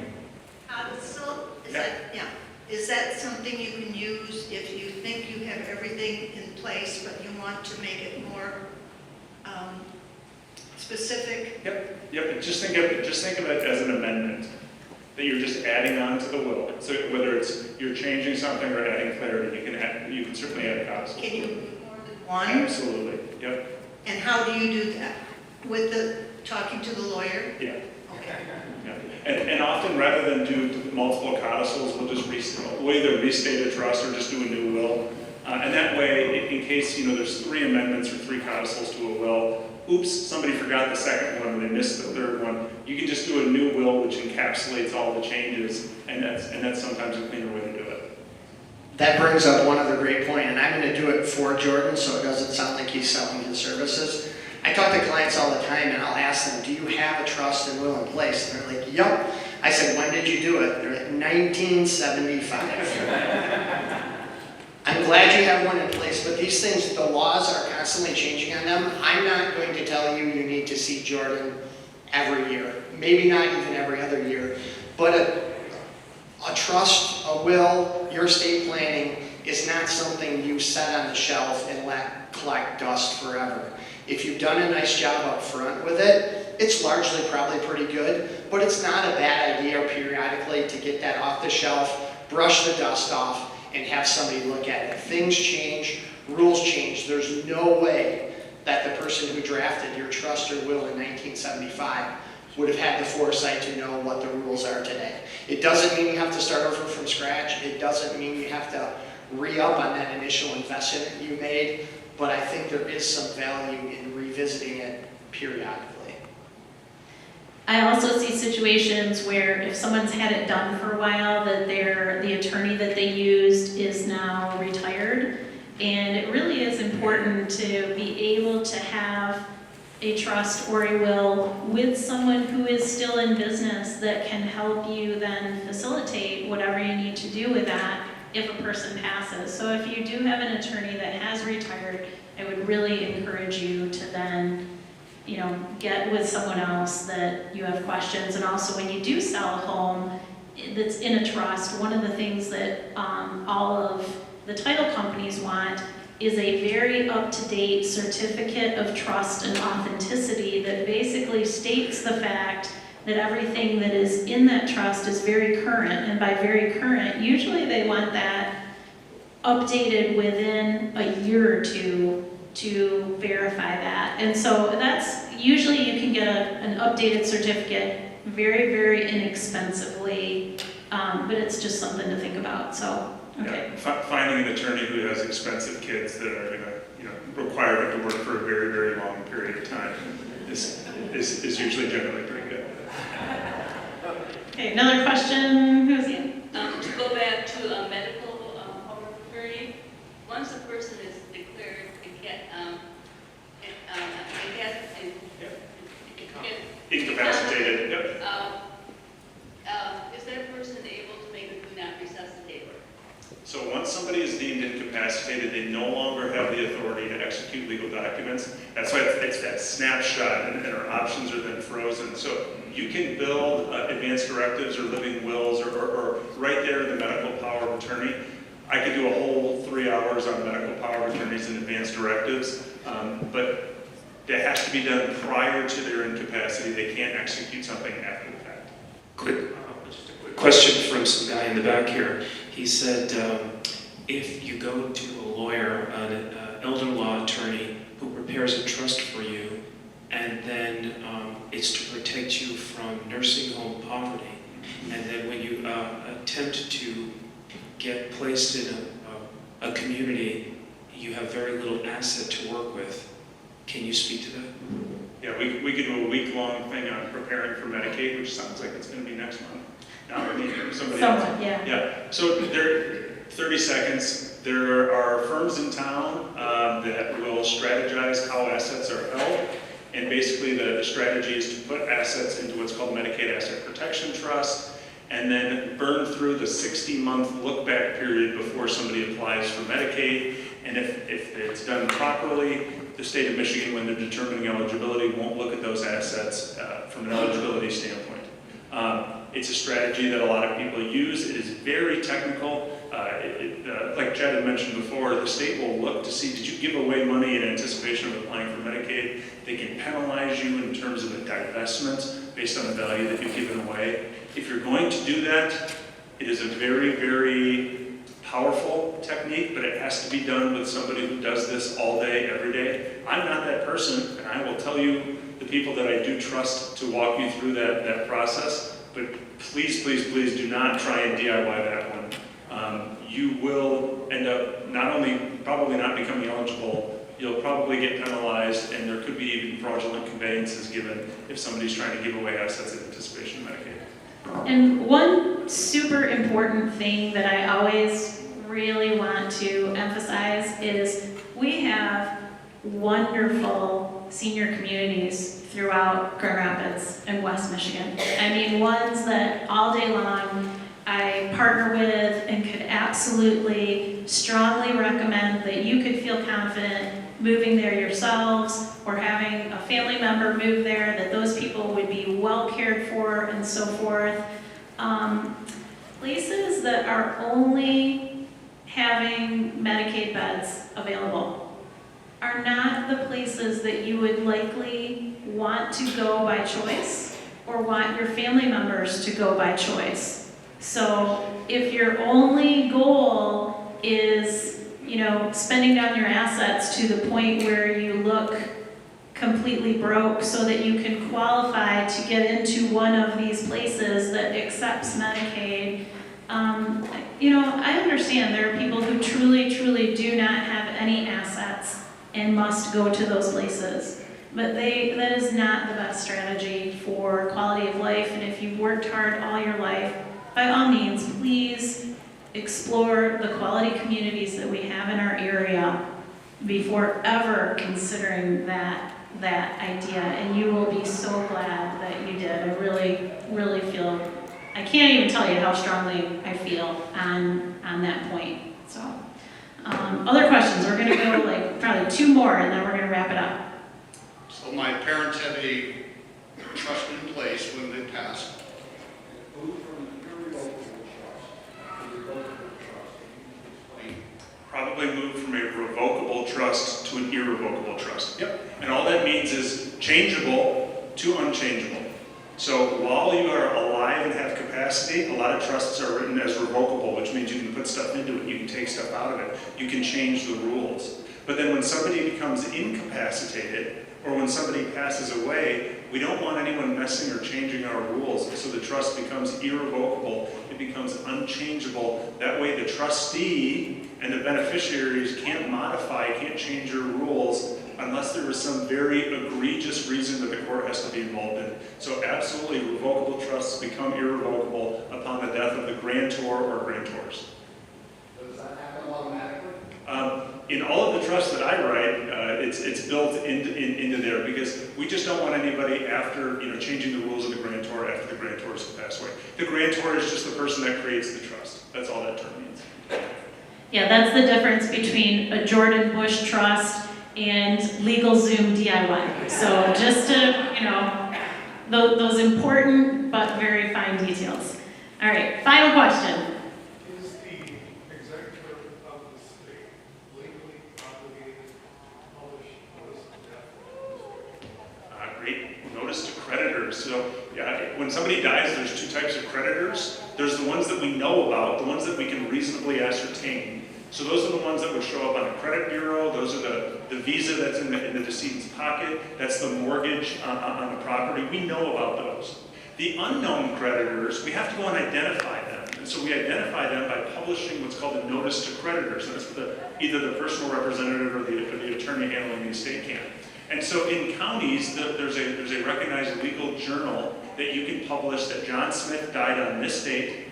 Is that something you can use if you think you have everything in place, but you want to make it more specific? Yep. Just think of it as an amendment that you're just adding on to the will. So whether it's you're changing something or adding clarity, you can certainly add codicils. Can you do more than one? Absolutely. Yep. And how do you do that? With talking to the lawyer? Yeah. Okay. Yeah. And often, rather than do multiple codicils, we'll either restate a trust or just do a new will. And that way, in case there's 3 amendments or 3 codicils to a will, oops, somebody forgot the second one and they missed the third one, you can just do a new will which encapsulates all the changes, and that's sometimes a cleaner way to do it. That brings up one other great point, and I'm going to do it for Jordan so it doesn't sound like he's selling his services. I talk to clients all the time, and I'll ask them, do you have a trust and will in place? And they're like, yep. I said, when did you do it? They're like, 1975. I'm glad you have one in place, but these things, the laws are constantly changing on them. I'm not going to tell you need to see Jordan every year. Maybe not even every other year. But a trust, a will, your estate planning is not something you set on the shelf and let collect dust forever. If you've done a nice job up front with it, it's largely probably pretty good, but it's not a bad idea periodically to get that off the shelf, brush the dust off, and have somebody look at it. Things change, rules change. There's no way that the person who drafted your trust or will in 1975 would have had the foresight to know what the rules are today. It doesn't mean you have to start over from scratch. It doesn't mean you have to re-up on that initial investment you made, but I think there is some value in revisiting it periodically. I also see situations where if someone's had it done for a while, that the attorney that they used is now retired, and it really is important to be able to have a trust or a will with someone who is still in business that can help you then facilitate whatever you need to do with that if a person passes. So if you do have an attorney that has retired, I would really encourage you to then get with someone else that you have questions. And also when you do sell a home that's in a trust, one of the things that all of the title companies want is a very up-to-date certificate of trust and authenticity that basically states the fact that everything that is in that trust is very current. And by very current, usually they want that updated within a year or two to verify that. And so that's usually you can get an updated certificate very, very inexpensively, but it's just something to think about. So, okay. Yeah, finding an attorney who has expensive kids that are going to require them to work for a very, very long period of time is usually generally pretty good. Okay, another question. Who's in? To go back to a medical power of attorney, once a person is declared documents. That's why it's that snapshot, and our options are then frozen. So you can build advanced directives or living wills or right there in the medical power of attorney. I could do a whole 3 hours on medical power of attorneys and advanced directives, but that has to be done prior to their incapacity. They can't execute something after the fact. Just a quick question from some guy in the back here. He said, if you go to a lawyer, an elder law attorney who prepares a trust for you, and then it's to protect you from nursing home poverty, and then when you attempt to get placed in a community, you have very little asset to work with. Can you speak to that? Yeah, we could do a week-long thing on preparing for Medicaid, which sounds like it's going to be next month. Now, I mean, somebody else. Somewhat, yeah. Yeah, so there, 30 seconds. There are firms in town that will strategize how assets are held. And basically the strategy is to put assets into what's called Medicaid Asset Protection Trust, and then burn through the 60-month look-back period before somebody applies for Medicaid. And if it's done properly, the state of Michigan, when they're determining eligibility, won't look at those assets from an eligibility standpoint. It's a strategy that a lot of people use. It is very technical. Like Chad had mentioned before, the state will look to see, did you give away money in anticipation of applying for Medicaid? They can penalize you in terms of a divestment based on the value that you've given away. If you're going to do that, it is a very, very powerful technique, but it has to be done with somebody who does this all day, every day. I'm not that person, and I will tell you the people that I do trust to walk you through that process, but please, please, please do not try and DIY that one. You will end up not only probably not becoming eligible, you'll probably get penalized, and there could be even fraudulent conveyances given if somebody's trying to give away assets in anticipation of Medicaid. And one super important thing that I always really want to emphasize is we have wonderful senior communities throughout Grand Rapids and West Michigan. I mean, ones that all day long I partner with and could absolutely strongly recommend that you could feel confident moving there yourselves or having a family member move there, that those people would be well cared for and so forth. Places that are only having Medicaid beds available are not the places that you would likely want to go by choice or want your family members to go by choice. So if your only goal is, spending down your assets to the point where you look completely broke so that you can qualify to get into one of these places that accepts Medicaid, I understand there are people who truly, truly do not have any assets and must go to those places. But that is not the best strategy for quality of life, and if you've worked hard all your life, by all means, please explore the quality communities that we have in our area before ever considering that idea, and you will be so glad that you did. I really, really feel, I can't even tell you how strongly I feel on that point. So, other questions? We're gonna go probably 2 more, and then we're gonna wrap it up. So my parents had a trust in place when they passed. Probably move from a revocable trust to an irrevocable trust. Yep. And all that means is changeable to unchangeable. So while you are alive and have capacity, a lot of trusts are written as revocable, which means you can put stuff into it, you can take stuff out of it, you can change the rules. But then when somebody becomes incapacitated, or when somebody passes away, we don't want anyone messing or changing our rules, so the trust becomes irrevocable, it becomes unchangeable. That way the trustee and the beneficiaries can't modify, can't change your rules unless there is some very egregious reason that the court has to be involved in. So absolutely, revocable trusts become irrevocable upon the death of the grantor or grantors. Does that happen automatically? In all of the trusts that I write, it's built into there because we just don't want anybody after changing the rules of the grantor after the grantor has passed away. The grantor is just the person that creates the trust. That's all that term means. Yeah, that's the difference between a Jordan Bush trust and LegalZoom DIY. So just to, those important but very fine details. All right, final question. Is the executive of the state legally obligated to publish notice of death? Great. Notice to creditors. So, yeah, when somebody dies, there's two types of creditors. There's the ones that we know about, the ones that we can reasonably ascertain. So those are the ones that would show up on a credit bureau. Those are the visa that's in the decedent's pocket. That's the mortgage on the property. We know about those. The unknown creditors, we have to go and identify them. And so we identify them by publishing what's called a notice to creditors. That's either the personal representative or the attorney handling the estate can. And so in counties, there's a recognized legal journal that you can publish that John Smith died on this date.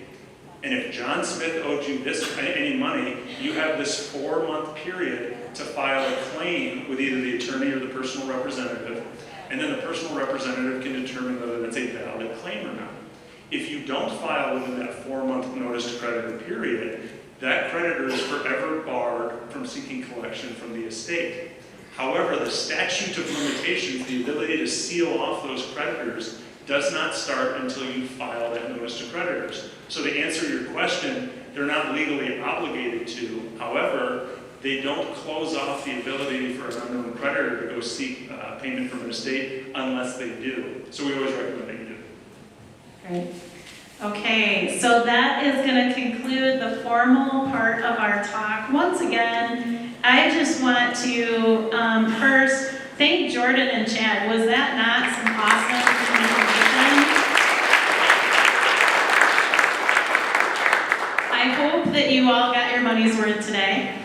And if John Smith owed you any money, you have this 4-month period to file a claim with either the attorney or the personal representative. And then the personal representative can determine whether that's a valid claim or not. If you don't file within that 4-month notice to creditor period, that creditor is forever barred from seeking collection from the estate. However, the statute of limitations, the ability to seal off those creditors, does not start until you file that notice to creditors. So to answer your question, they're not legally obligated to. However, they don't close off the ability for an unknown creditor to go seek payment from an estate unless they do. So we always recommend that you do. Great. Okay, so that is going to conclude the formal part of our talk. Once again, I just want to first thank Jordan and Chad. Was that not some awesome information? I hope that you all got your money's worth today.